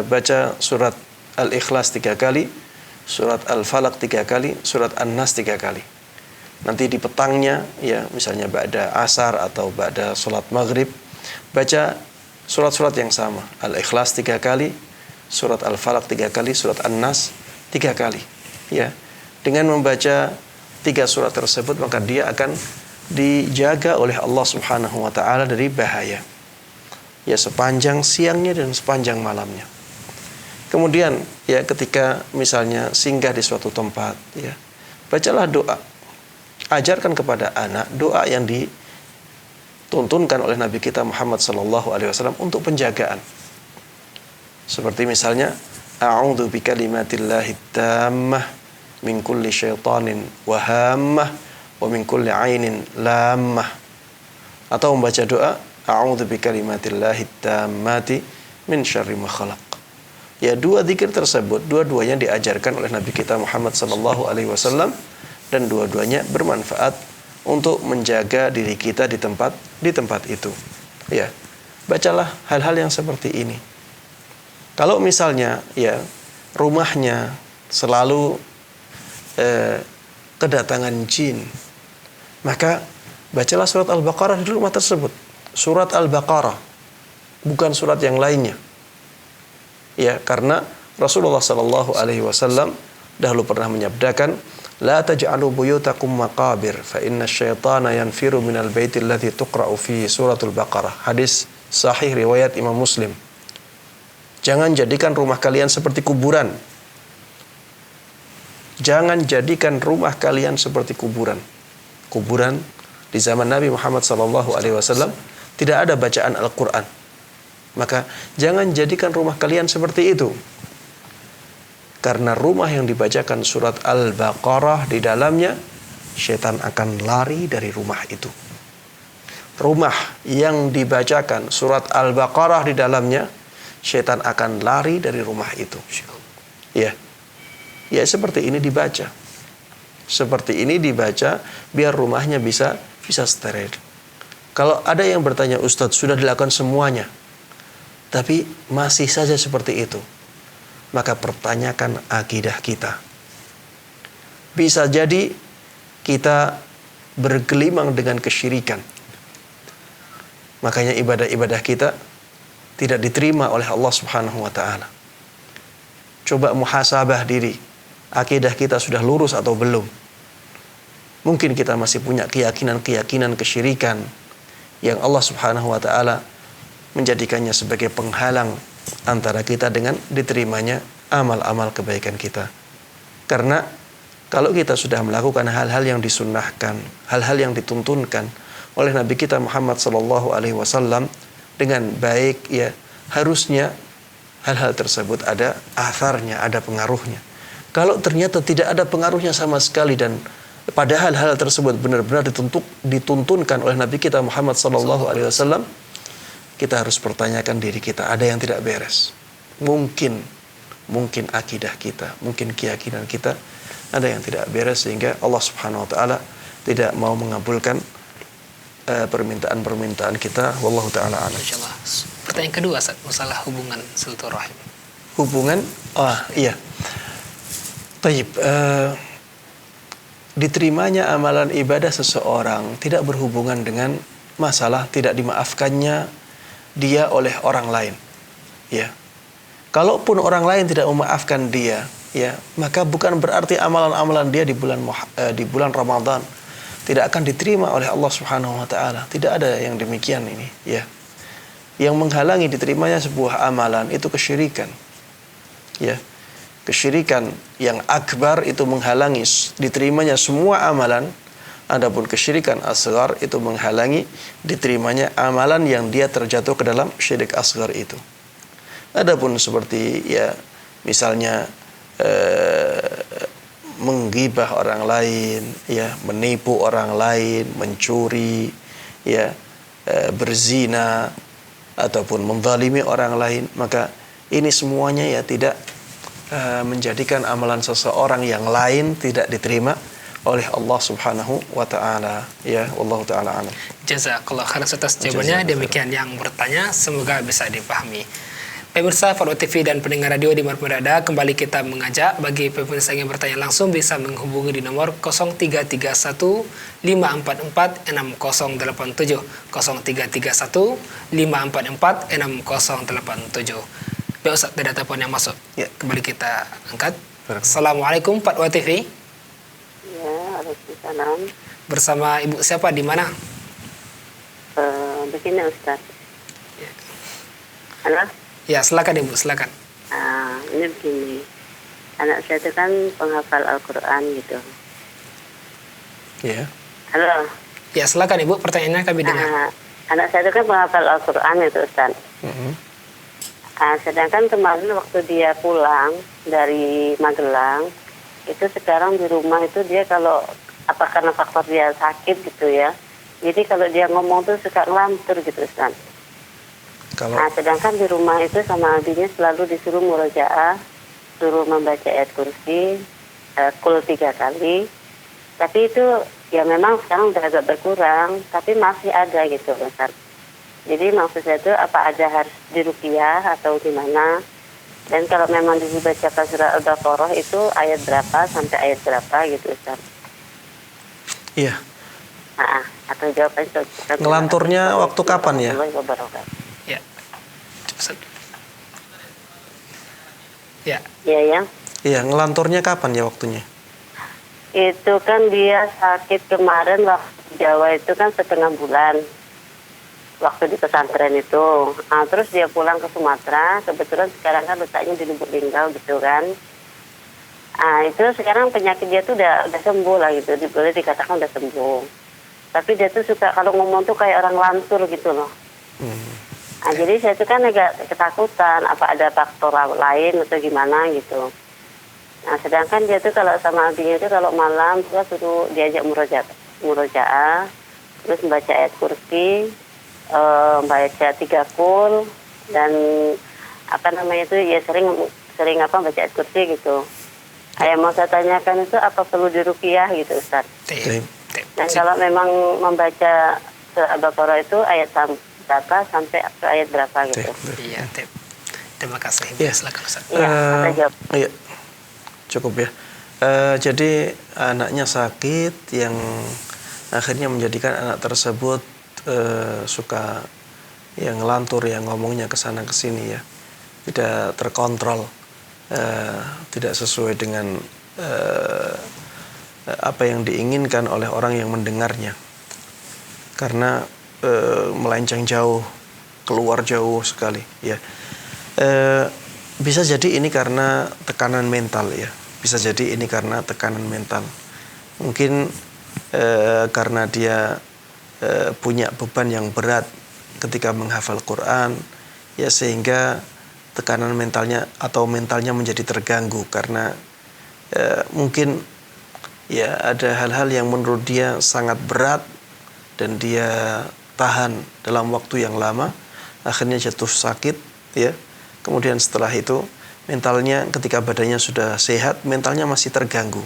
baca surat Al-Ikhlas 3 kali, surat Al-Falaq 3 kali, surat An-Nas 3 kali. Nanti di petangnya, ya, misalnya ba'da asar atau ba'da sholat maghrib, baca surat-surat yang sama. Al-Ikhlas 3 kali, surat Al-Falaq 3 kali, surat An-Nas 3 kali. Ya, dengan membaca 3 surat tersebut, maka dia akan dijaga oleh Allah Subhanahu wa ta'ala dari bahaya, ya, sepanjang siangnya dan sepanjang malamnya. Kemudian, ya, ketika misalnya singgah di suatu tempat, ya, bacalah doa. Ajarkan kepada anak doa yang dituntunkan oleh Nabi kita Muhammad SAW untuk penjagaan. Seperti misalnya a'udzu bikalimatillahi tammah min kulli syaitanin wa hammah wa min kulli ainin lammah. Atau membaca doa a'udzu bikalimatillahi tammati min syarri ma khalaq. Ya, dua zikir tersebut dua-duanya diajarkan oleh Nabi kita Muhammad sallallahu alaihi wasallam dan dua-duanya bermanfaat untuk menjaga diri kita di tempat itu. Ya. Bacalah hal-hal yang seperti ini. Kalau misalnya ya rumahnya selalu kedatangan jin, maka bacalah surat Al-Baqarah di rumah tersebut. Surat Al-Baqarah, bukan surat yang lainnya. Ya, karena Rasulullah sallallahu alaihi wasallam dahulu pernah menyabdakan, "La taj'alu buyutakum maqabir, fa inna syaitana yanfiru minal baiti alladhi tuqra'u fi suratul Baqarah." Hadis sahih riwayat Imam Muslim. Jangan jadikan rumah kalian seperti kuburan. Jangan jadikan rumah kalian seperti kuburan. Kuburan di zaman Nabi Muhammad sallallahu alaihi wasallam tidak ada bacaan Al-Qur'an. Maka jangan jadikan rumah kalian seperti itu. Karena rumah yang dibacakan surat Al-Baqarah di dalamnya, syaitan akan lari dari rumah itu. Rumah yang dibacakan surat Al-Baqarah di dalamnya, syaitan akan lari dari rumah itu. Ya. Ya, seperti ini dibaca. Seperti ini dibaca biar rumahnya bisa steril. Kalau ada yang bertanya, "Ustadz, sudah dilakukan semuanya, tapi masih saja seperti itu," maka pertanyakan akidah kita. Bisa jadi kita bergelimang dengan kesyirikan. Makanya ibadah-ibadah kita tidak diterima oleh Allah Subhanahu wa taala. Coba muhasabah diri. Akidah kita sudah lurus atau belum? Mungkin kita masih punya keyakinan-keyakinan kesyirikan yang Allah Subhanahu wa taala menjadikannya sebagai penghalang antara kita dengan diterimanya amal-amal kebaikan kita. Karena kalau kita sudah melakukan hal-hal yang disunnahkan, hal-hal yang dituntunkan oleh Nabi kita Muhammad sallallahu alaihi wasallam dengan baik, ya harusnya hal-hal tersebut ada atharnya, ada pengaruhnya. Kalau ternyata tidak ada pengaruhnya sama sekali dan padahal hal tersebut benar-benar dituntunkan oleh Nabi kita Muhammad sallallahu alaihi wasallam, kita harus pertanyakan diri kita, ada yang tidak beres. Mungkin akidah kita, mungkin keyakinan kita ada yang tidak beres sehingga Allah Subhanahu wa taala tidak mau mengabulkan permintaan-permintaan kita. Wallahu taala a'lam.
Insyaallah. Pertanyaan kedua, Ustaz, masalah hubungan silaturahim.
Hubungan, iya. Taib, diterimanya amalan ibadah seseorang tidak berhubungan dengan masalah tidak dimaafkannya dia oleh orang lain. Ya. Kalaupun orang lain tidak memaafkan dia, ya, maka bukan berarti amalan-amalan dia di bulan Ramadan tidak akan diterima oleh Allah Subhanahu wa taala. Tidak ada yang demikian ini, ya. Yang menghalangi diterimanya sebuah amalan itu kesyirikan. Ya. Kesyirikan yang akbar itu menghalangi diterimanya semua amalan. Adapun kesyirikan asghar itu menghalangi diterimanya amalan yang dia terjatuh ke dalam syirik asghar itu. Adapun seperti ya misalnya menggibah orang lain, ya, menipu orang lain, mencuri, ya, berzina ataupun menzalimi orang lain, maka ini semuanya ya tidak menjadikan amalan seseorang yang lain tidak diterima oleh Allah Subhanahu wa taala. Ya, wallahu taala alam.
Jazakallah khairan atas jawabannya. Demikian yang bertanya, semoga bisa dipahami. Pemirsa Farwa TV dan pendengar radio di mana berada, kembali kita mengajak bagi pemirsa yang bertanya langsung bisa menghubungi di nomor 0331 544 6087 0331 544 6087. Baik Ustaz, ada telepon yang masuk.
Ya.
Kembali kita angkat. Assalamualaikum Farwa TV.
Ya, waalaikumsalam.
Bersama Ibu siapa di mana?
Begini Ustaz.
Ya.
Halo?
Ya, silakan Ibu, silakan.
Ini begini. Anak saya itu kan penghafal Al-Quran gitu.
Ya.
Halo?
Ya, silakan Ibu, pertanyaannya kami dengar.
Anak saya itu kan penghafal Al-Quran itu Ustaz. Sedangkan kemarin waktu dia pulang dari Magelang, itu sekarang di rumah itu dia kalau apa karena faktor dia sakit gitu ya. Jadi kalau dia ngomong tuh suka ngelantur gitu Ustaz.
Kalau
Sedangkan di rumah itu sama abinya selalu disuruh murojaah, suruh membaca ayat kursi, kul 3 kali. Tapi itu ya memang sekarang udah agak berkurang, tapi masih ada gitu Ustaz. Jadi maksud saya itu apa ada harus diruqyah atau gimana? Dan kalau memang dibacakan surah Al-Baqarah itu ayat berapa sampai ayat berapa gitu Ustaz?
iya,
Atau jawaban
ngelanturnya waktu kapan ya?
Ya. Ustaz. Ya.
Iya ya.
Iya, ngelanturnya kapan ya waktunya?
Itu kan dia sakit kemarin waktu di Jawa itu kan setengah bulan. Waktu di pesantren itu. Terus dia pulang ke Sumatera, kebetulan sekarang kan letaknya di Lubuk Linggau gitu kan. Itu sekarang penyakit dia tuh udah sembuh lah gitu, boleh dikatakan udah sembuh. Tapi dia tuh suka kalau ngomong tuh kayak orang lantur gitu loh. Jadi saya tuh kan agak ketakutan, apa ada faktor lain atau gimana gitu. Sedangkan dia tuh kalau sama abinya itu kalau malam dia suruh diajak murojaah, terus membaca ayat kursi, baca 3 kul, dan apa namanya itu ya sering apa baca ayat kursi gitu. Yang mau saya tanyakan itu apa perlu diruqyah gitu Ustaz? Dan kalau memang membaca surah Al-Baqarah itu ayat berapa sampai ayat berapa gitu?
Iya, terima kasih.
Iya.
Silakan Ustaz.
Iya, jawab.
Iya, cukup ya. Jadi anaknya sakit yang akhirnya menjadikan anak tersebut suka yang ngelantur, yang ngomongnya kesana kesini ya, tidak terkontrol, tidak sesuai dengan apa yang diinginkan oleh orang yang mendengarnya, karena melenceng jauh, keluar jauh sekali ya. Bisa jadi ini karena tekanan mental ya, bisa jadi ini karena tekanan mental, mungkin karena dia punya beban yang berat ketika menghafal Quran ya, sehingga tekanan mentalnya atau mentalnya menjadi terganggu karena mungkin ya ada hal-hal yang menurut dia sangat berat dan dia tahan dalam waktu yang lama, akhirnya jatuh sakit ya. Kemudian setelah itu mentalnya ketika badannya sudah sehat, mentalnya masih terganggu.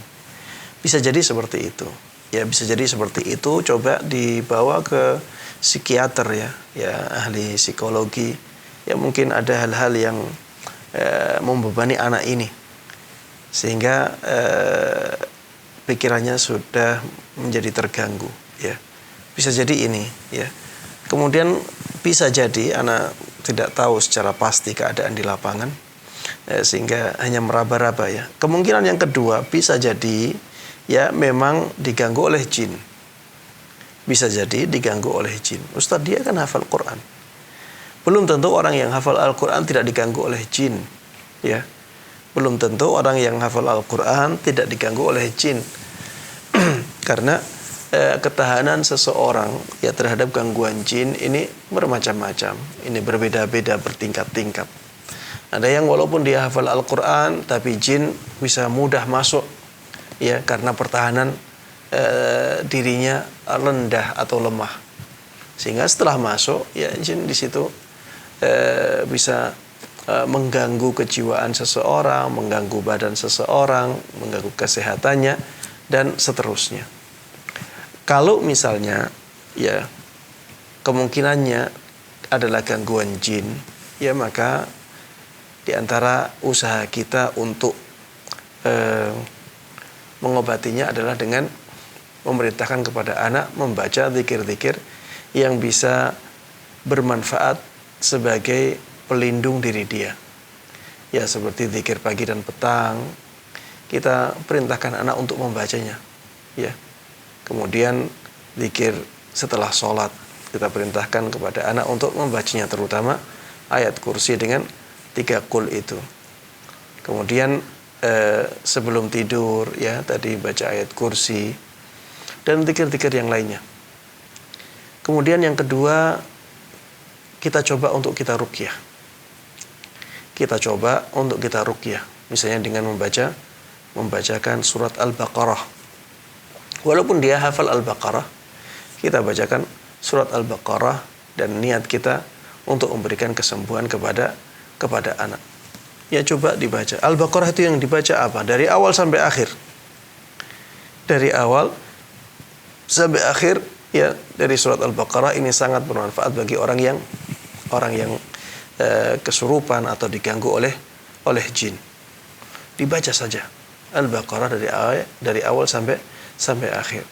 Bisa jadi seperti itu. Ya, bisa jadi seperti itu. Coba dibawa ke psikiater ya ahli psikologi. Ya mungkin ada hal-hal yang membebani anak ini sehingga pikirannya sudah menjadi terganggu ya. Bisa jadi ini ya. Kemudian bisa jadi anak tidak tahu secara pasti keadaan di lapangan sehingga hanya meraba-raba ya. Kemungkinan yang kedua bisa jadi ya memang diganggu oleh jin. Bisa jadi diganggu oleh jin. Ustaz, dia kan hafal Quran. Belum tentu orang yang hafal Al-Quran tidak diganggu oleh jin. Ya. Belum tentu orang yang hafal Al-Quran tidak diganggu oleh jin. Karena ketahanan seseorang ya terhadap gangguan jin ini bermacam-macam. Ini berbeda-beda, bertingkat-tingkat. Ada yang walaupun dia hafal Al-Quran tapi jin bisa mudah masuk ya karena pertahanan dirinya rendah atau lemah, sehingga setelah masuk ya jin di situ bisa mengganggu kejiwaan seseorang, mengganggu badan seseorang, mengganggu kesehatannya dan seterusnya. Kalau misalnya ya kemungkinannya adalah gangguan jin, ya maka di antara usaha kita untuk mengobatinya adalah dengan memerintahkan kepada anak membaca zikir-zikir yang bisa bermanfaat sebagai pelindung diri dia. Ya seperti zikir pagi dan petang, kita perintahkan anak untuk membacanya. Ya. Kemudian zikir setelah sholat, kita perintahkan kepada anak untuk membacanya, terutama ayat kursi dengan 3 kul itu. Kemudian sebelum tidur ya tadi baca ayat kursi dan zikir-zikir yang lainnya. Kemudian yang kedua, kita coba untuk kita ruqyah. kita coba untuk kita ruqyah. Misalnya dengan membacakan surat Al-Baqarah. Walaupun dia hafal Al-Baqarah, kita bacakan surat Al-Baqarah dan niat kita untuk memberikan kesembuhan kepada anak. Ya coba dibaca. Al-Baqarah itu yang dibaca apa? Dari awal sampai akhir. Dari awal sampai akhir, ya, dari surat Al-Baqarah ini sangat bermanfaat bagi orang yang kesurupan atau diganggu oleh jin. Dibaca saja Al-Baqarah dari awal sampai akhir.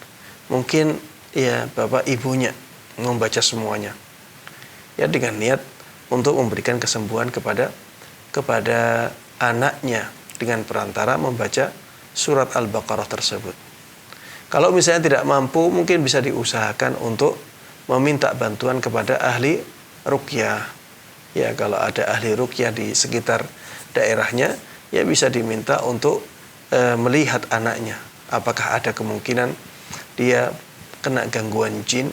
Mungkin ya bapak ibunya membaca semuanya. Ya dengan niat untuk memberikan kesembuhan kepada anaknya dengan perantara membaca surat Al-Baqarah tersebut. Kalau misalnya tidak mampu, mungkin bisa diusahakan untuk meminta bantuan kepada ahli ruqyah. Ya, kalau ada ahli ruqyah di sekitar daerahnya, ya bisa diminta untuk melihat anaknya. Apakah ada kemungkinan dia kena gangguan jin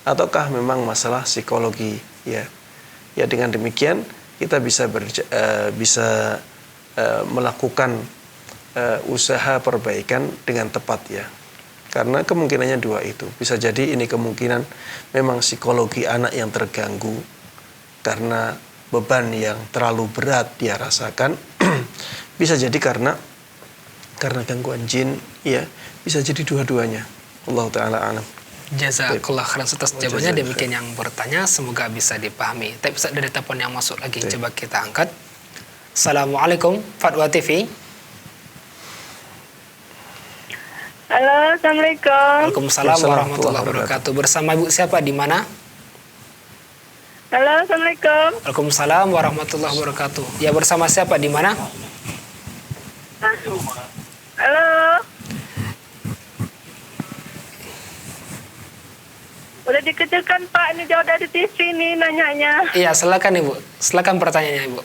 ataukah memang masalah psikologi, ya. Ya dengan demikian kita bisa melakukan usaha perbaikan dengan tepat, ya. Karena kemungkinannya dua itu. Bisa jadi ini kemungkinan memang psikologi anak yang terganggu karena beban yang terlalu berat dia rasakan. Bisa jadi karena gangguan jin, ya. Bisa jadi dua-duanya. Allah taala alam.
Jazakallah khairan atas jawabannya. Demikian yang bertanya, semoga bisa dipahami. Tapi dari telepon yang masuk lagi, coba kita angkat. Assalamualaikum, Fatwa TV.
Halo, Assalamualaikum.
Waalaikumsalam warahmatullahi wabarakatuh. Bersama Ibu siapa, di mana?
Halo, Assalamualaikum.
Waalaikumsalam warahmatullahi wabarakatuh. Ya, bersama siapa, di mana?
Halo. Udah dikecilkan Pak, ini jauh dari TV nih nanyanya.
Iya, silakan Ibu. Silakan pertanyaannya Ibu.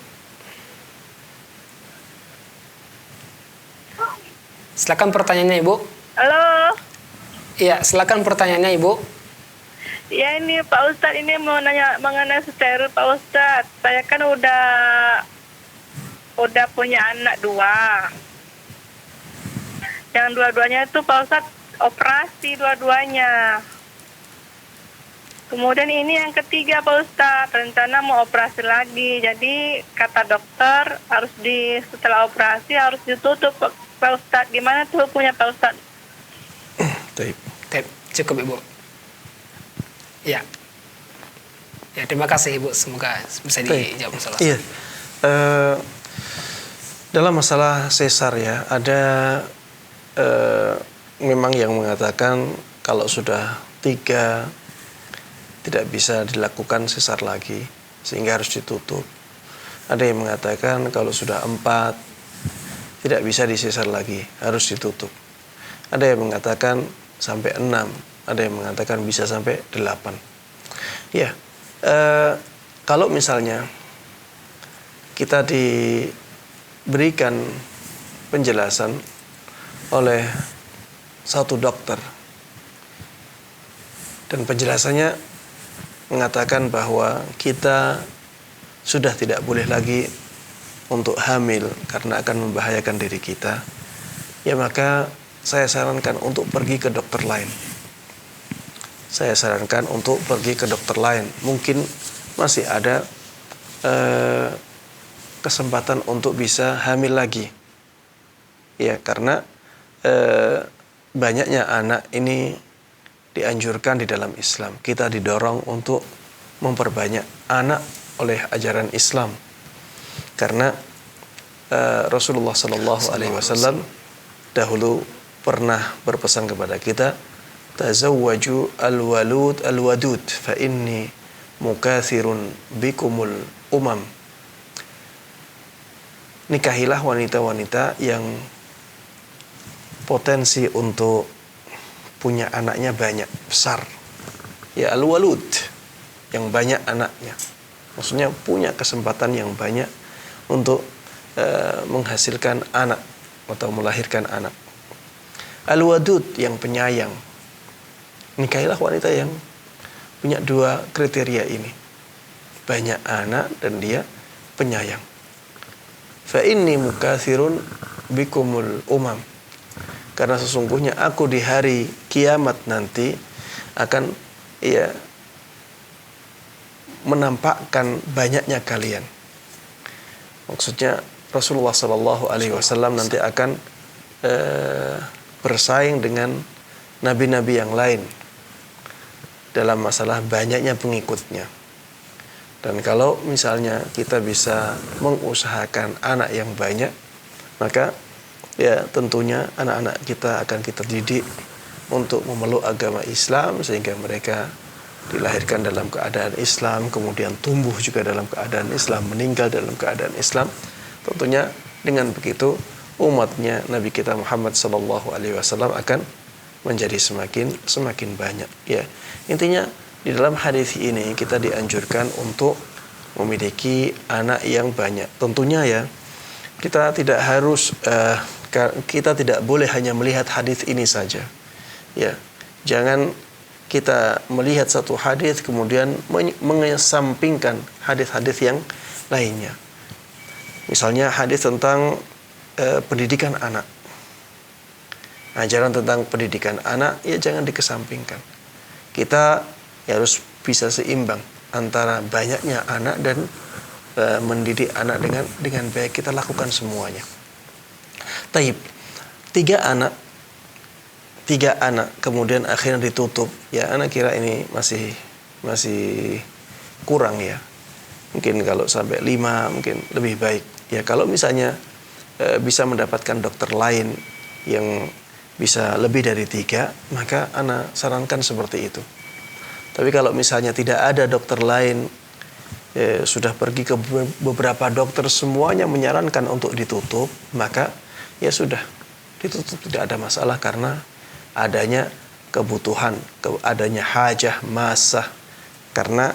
Silakan pertanyaannya Ibu.
Halo.
Iya, silakan pertanyaannya Ibu.
Ya ini Pak Ustadz, ini mau nanya mengenai steril Pak Ustadz. Saya kan udah punya anak 2. Yang dua-duanya itu Pak Ustadz operasi dua-duanya. Kemudian ini yang ketiga Pak Ustadz, rencana mau operasi lagi. Jadi kata dokter setelah operasi harus ditutup Pak Ustadz. Gimana tuh punya Pak Ustadz?
Cukup Ibu. Ya. Ya, terima kasih Ibu. Semoga bisa dijawab masalah.
Iya. Dalam masalah sesar, ya, ada memang yang mengatakan kalau sudah 3 tidak bisa dilakukan sesar lagi sehingga harus ditutup. Ada yang mengatakan kalau sudah 4 tidak bisa disesar lagi, harus ditutup. Ada yang mengatakan sampai 6, ada yang mengatakan bisa sampai 8. Ya, kalau misalnya kita diberikan penjelasan oleh satu dokter dan penjelasannya mengatakan bahwa kita sudah tidak boleh lagi untuk hamil karena akan membahayakan diri kita, ya maka saya sarankan untuk pergi ke dokter lain. Saya sarankan untuk pergi ke dokter lain. Mungkin masih ada kesempatan untuk bisa hamil lagi. Ya, karena banyaknya anak ini dianjurkan di dalam Islam. Kita didorong untuk memperbanyak anak oleh ajaran Islam. Karena Rasulullah SAW dahulu pernah berpesan kepada kita, tazawwaju al-walud al-wadud fa inni mukathirun bikumul umam. Nikahilah wanita-wanita yang potensi untuk punya anaknya banyak, besar. Ya, al-walud, yang banyak anaknya. Maksudnya punya kesempatan yang banyak untuk menghasilkan anak atau melahirkan anak. Al-wadud, yang penyayang. Nikahilah wanita yang punya 2 kriteria ini. Banyak anak dan dia penyayang. fa inni mukatsirun bikumul umam. Karena sesungguhnya aku di hari kiamat nanti akan menampakkan banyaknya kalian. Maksudnya Rasulullah Sallallahu Alaihi Wasallam nanti akan bersaing dengan nabi-nabi yang lain dalam masalah banyaknya pengikutnya. Dan kalau misalnya kita bisa mengusahakan anak yang banyak, maka ya tentunya anak-anak kita akan kita didik untuk memeluk agama Islam sehingga mereka dilahirkan dalam keadaan Islam, kemudian tumbuh juga dalam keadaan Islam, meninggal dalam keadaan Islam. Tentunya dengan begitu umatnya Nabi kita Muhammad sallallahu alaihi wasallam akan menjadi semakin banyak. Ya, intinya di dalam hadis ini kita dianjurkan untuk memiliki anak yang banyak. Tentunya ya kita tidak boleh hanya melihat hadis ini saja. Ya, jangan kita melihat satu hadis kemudian mengesampingkan hadis-hadis yang lainnya. Misalnya hadis tentang pendidikan anak. Ajaran tentang pendidikan anak ya jangan dikesampingkan. Kita harus bisa seimbang antara banyaknya anak dan mendidik anak dengan baik. Kita lakukan semuanya. Taib, tiga anak kemudian akhirnya ditutup. Ya, anak kira ini masih kurang ya. Mungkin kalau sampai 5 mungkin lebih baik. Ya, kalau misalnya bisa mendapatkan dokter lain yang bisa lebih dari 3, maka anak sarankan seperti itu. Tapi kalau misalnya tidak ada dokter lain, sudah pergi ke beberapa dokter, semuanya menyarankan untuk ditutup, maka ya sudah ditutup, tidak ada masalah karena adanya kebutuhan, adanya hajah masah, karena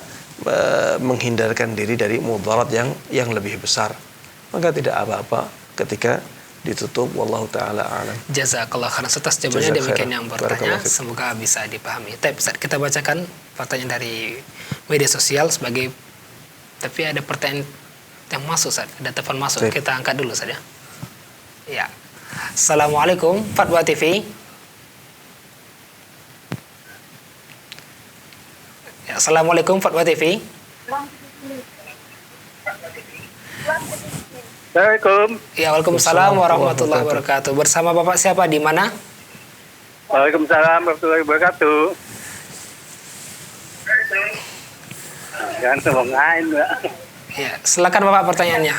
menghindarkan diri dari mudarat yang lebih besar. Maka tidak apa-apa ketika ditutup. Wallahu ta'ala a'lam.
Jazakallah khairan atas jawabannya. Demikian yang bertanya, semoga bisa dipahami. Tapi kita bacakan pertanyaan dari media sosial tapi ada pertanyaan yang masuk, Ustaz. Ada telepon masuk. Baik. Kita angkat dulu saja. Ya. Assalamualaikum Fatwa TV. Ya, Assalamualaikum Fatwa TV.
Assalamualaikum.
Ya, waalaikumsalam warahmatullahi wabarakatuh. Bersama Bapak siapa, di mana?
Waalaikumsalam warahmatullahi wabarakatuh. Jangan ngomong lain, Mbak.
Ya, silakan Bapak pertanyaannya.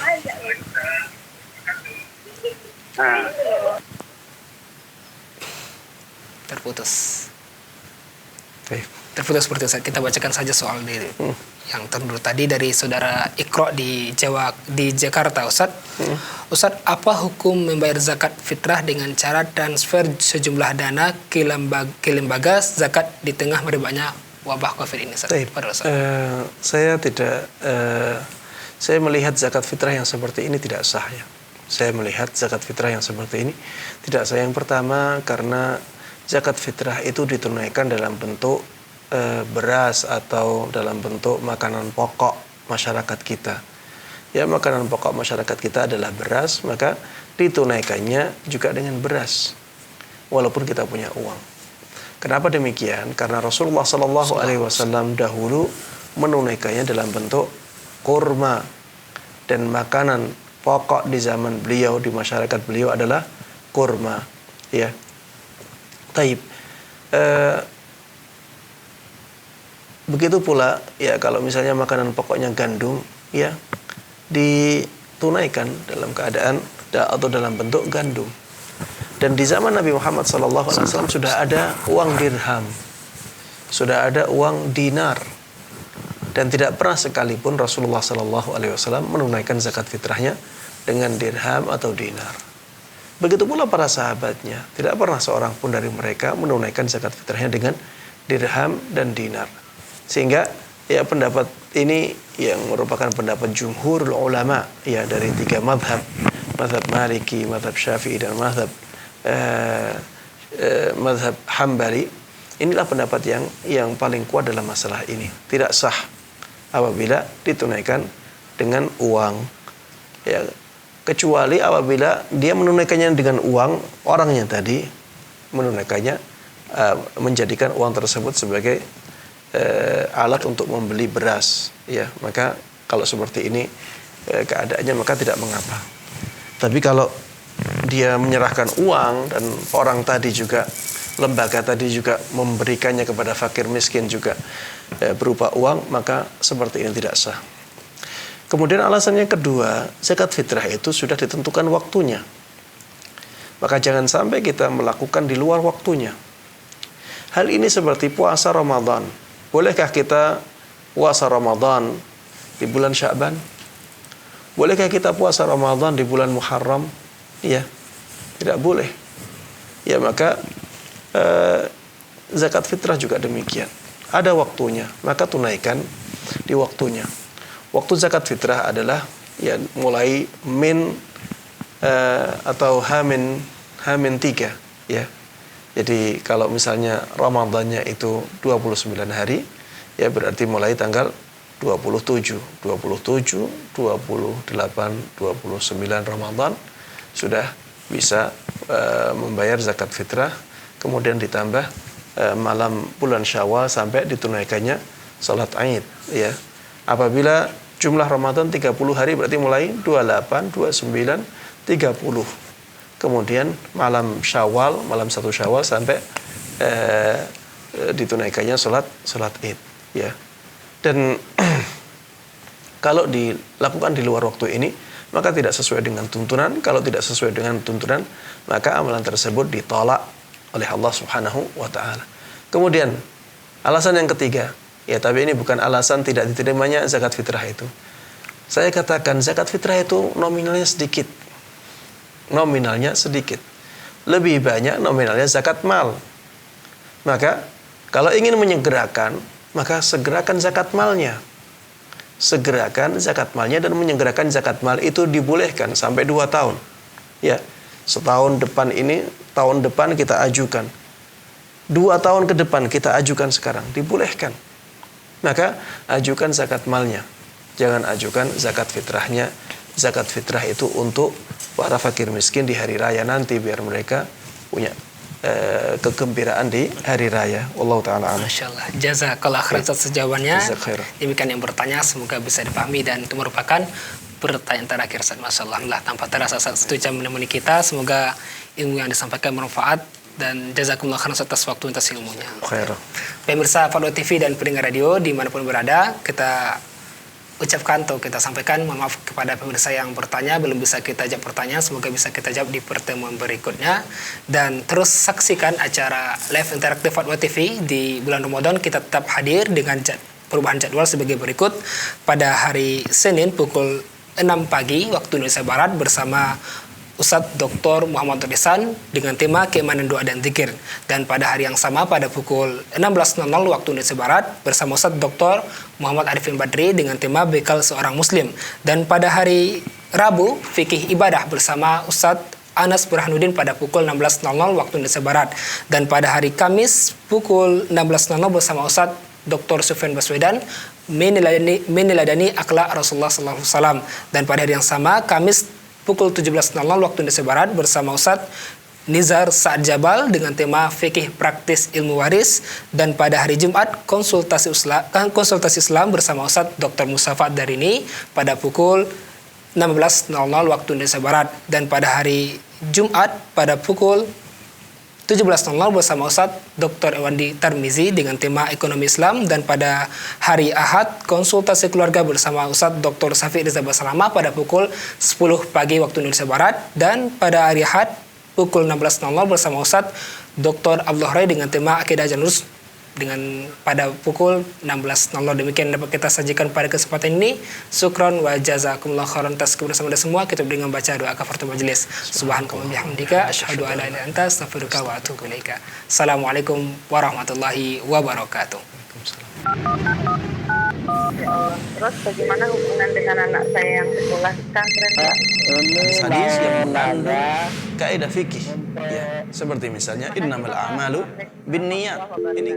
Terputus. Terputus seperti itu. Kita bacakan saja soal yang terdulu tadi dari saudara Iqra di Jakarta, Ustaz. Ustaz, apa hukum membayar zakat fitrah dengan cara transfer sejumlah dana ke lembaga zakat di tengah merebaknya wabah Covid ini, Ustaz?
Saya melihat zakat fitrah yang seperti ini tidak sah ya. Saya melihat zakat fitrah yang seperti ini tidak sah. Yang pertama karena zakat fitrah itu ditunaikan dalam bentuk beras atau dalam bentuk makanan pokok masyarakat kita. Ya, makanan pokok masyarakat kita adalah beras, maka ditunaikannya juga dengan beras walaupun kita punya uang. Kenapa demikian? Karena Rasulullah Sallallahu Alaihi Wasallam dahulu menunaikannya dalam bentuk kurma, dan makanan pokok di zaman beliau, di masyarakat beliau adalah kurma. Ya, taib. Begitu pula ya kalau misalnya makanan pokoknya gandum, ya ditunaikan dalam keadaan atau dalam bentuk gandum. Dan di zaman Nabi Muhammad SAW sudah ada uang dirham, sudah ada uang dinar, dan tidak pernah sekalipun Rasulullah SAW menunaikan zakat fitrahnya dengan dirham atau dinar. Begitu pula para sahabatnya, tidak pernah seorang pun dari mereka menunaikan zakat fitrahnya dengan dirham dan dinar. Sehingga ya pendapat ini yang merupakan pendapat jumhur ulama ya dari 3 mazhab, mazhab Maliki, mazhab Syafi'i, dan mazhab Hambali. Inilah pendapat yang paling kuat dalam masalah ini. Tidak sah apabila ditunaikan dengan uang. Ya, kecuali apabila dia menunaikannya dengan uang, orangnya tadi menunaikannya menjadikan uang tersebut sebagai alat untuk membeli beras, ya, maka kalau seperti ini keadaannya maka tidak mengapa. Tapi kalau dia menyerahkan uang dan orang tadi juga, lembaga tadi juga memberikannya kepada fakir miskin juga berupa uang, maka seperti ini tidak sah. Kemudian alasannya kedua, zakat fitrah itu sudah ditentukan waktunya. Maka jangan sampai kita melakukan di luar waktunya. Hal ini seperti puasa Ramadan. Bolehkah kita puasa Ramadan di bulan Sya'ban? Bolehkah kita puasa Ramadan di bulan Muharram? Iya, tidak boleh. Ya, maka zakat fitrah juga demikian. Ada waktunya, maka tunaikan di waktunya. Waktu zakat fitrah adalah ya mulai atau hamin 3, ya. Jadi kalau misalnya Ramadannya itu 29 hari, ya berarti mulai tanggal 27, 28, 29 Ramadan sudah bisa membayar zakat fitrah, kemudian ditambah malam bulan Syawal sampai ditunaikannya salat Aid, ya. Apabila jumlah Ramadan 30 hari berarti mulai 28, 29, 30. Kemudian malam Syawal, malam 1 Syawal sampai ditunaikannya salat Id, ya. Dan kalau dilakukan di luar waktu ini, maka tidak sesuai dengan tuntunan. Kalau tidak sesuai dengan tuntunan, maka amalan tersebut ditolak oleh Allah Subhanahu wa taala. Kemudian alasan yang ketiga, ya, tapi ini bukan alasan tidak diterimanya zakat fitrah itu. Saya katakan zakat fitrah itu nominalnya sedikit. Nominalnya sedikit. Lebih banyak nominalnya zakat mal. Maka kalau ingin menyegerakan, maka segerakan zakat malnya. Segerakan zakat malnya, dan menyegerakan zakat mal itu dibolehkan sampai 2 tahun. Ya, setahun depan ini, tahun depan kita ajukan. 2 tahun ke depan kita ajukan sekarang, dibolehkan. Maka ajukan zakat malnya. Jangan ajukan zakat fitrahnya. Zakat fitrah itu untuk para fakir miskin di hari raya nanti, biar mereka punya kegembiraan di hari raya. Wallahu ta'ala a'lam.
Masyaallah. Jazakallah khairan atas jawabannya. Demikian yang bertanya, semoga bisa dipahami, dan itu merupakan pertanyaan terakhir. Masyaallah, tanpa terasa 1 jam menemani kita. Semoga ilmu yang disampaikan bermanfaat, dan jazakumullah khairan atas waktu atas ilmunya. Pemirsa Fadwa TV dan pendengar radio dimanapun berada, kita ucapkan atau kita sampaikan mohon maaf kepada pemirsa yang bertanya, belum bisa kita jawab pertanyaan, semoga bisa kita jawab di pertemuan berikutnya. Dan terus saksikan acara live interaktif Fadwa TV di bulan Ramadan. Kita tetap hadir dengan perubahan jadwal sebagai berikut. Pada hari Senin pukul 6 pagi waktu Indonesia Barat bersama Ustadz Dr. Muhammad Risan dengan tema keimanan, doa dan zikir. Dan pada hari yang sama pada pukul 16.00 waktu Indonesia Barat bersama Ustadz Dr. Muhammad Arifin Badri dengan tema bekal seorang muslim. Dan pada hari Rabu fikih ibadah bersama Ustadz Anas Burhanuddin pada pukul 16.00 waktu Indonesia Barat. Dan pada hari Kamis pukul 16.00 bersama Ustadz Dr. Sufyan Baswedan meneladani akhlak Rasulullah SAW. Dan pada hari yang sama Kamis pukul 17.00 waktu Indonesia Barat bersama Ustadz Nizar Sa'ad Jabal dengan tema fikih praktis ilmu waris. Dan pada hari Jumat konsultasi Islam bersama Ustadz Dr. Mustafa Darini pada pukul 16.00 waktu Indonesia Barat. Dan pada hari Jumat pada pukul 17.00 bersama Ustadz Dr. Ewandi Tarmizi dengan tema ekonomi Islam. Dan pada hari Ahad konsultasi keluarga bersama Ustadz Dr. Safi Riza Basalama pada pukul 10 pagi waktu Indonesia Barat. Dan pada hari Ahad pukul 16.00 bersama Ustadz Dr. Abdullah Rai dengan tema akidah Janus dengan pada pukul 16.00. Demikian dapat kita sajikan pada kesempatan ini. Syukron wa jazakumullah khairan atas kebersamaan Anda semua. Kita dengan baca doa kafaratul majelis. Subhanakallahumma bihamdika asyhadu an la ilaha illa anta astaghfiruka wa atubu ilaika. Assalamualaikum warahmatullahi wabarakatuh.
Ya Allah. Terus bagaimana hubungan dengan anak saya yang sekolah di pesantren?
Hadis yang mengandung kaidah fikih, ya, seperti misalnya innamal a'malu binniyat. Ini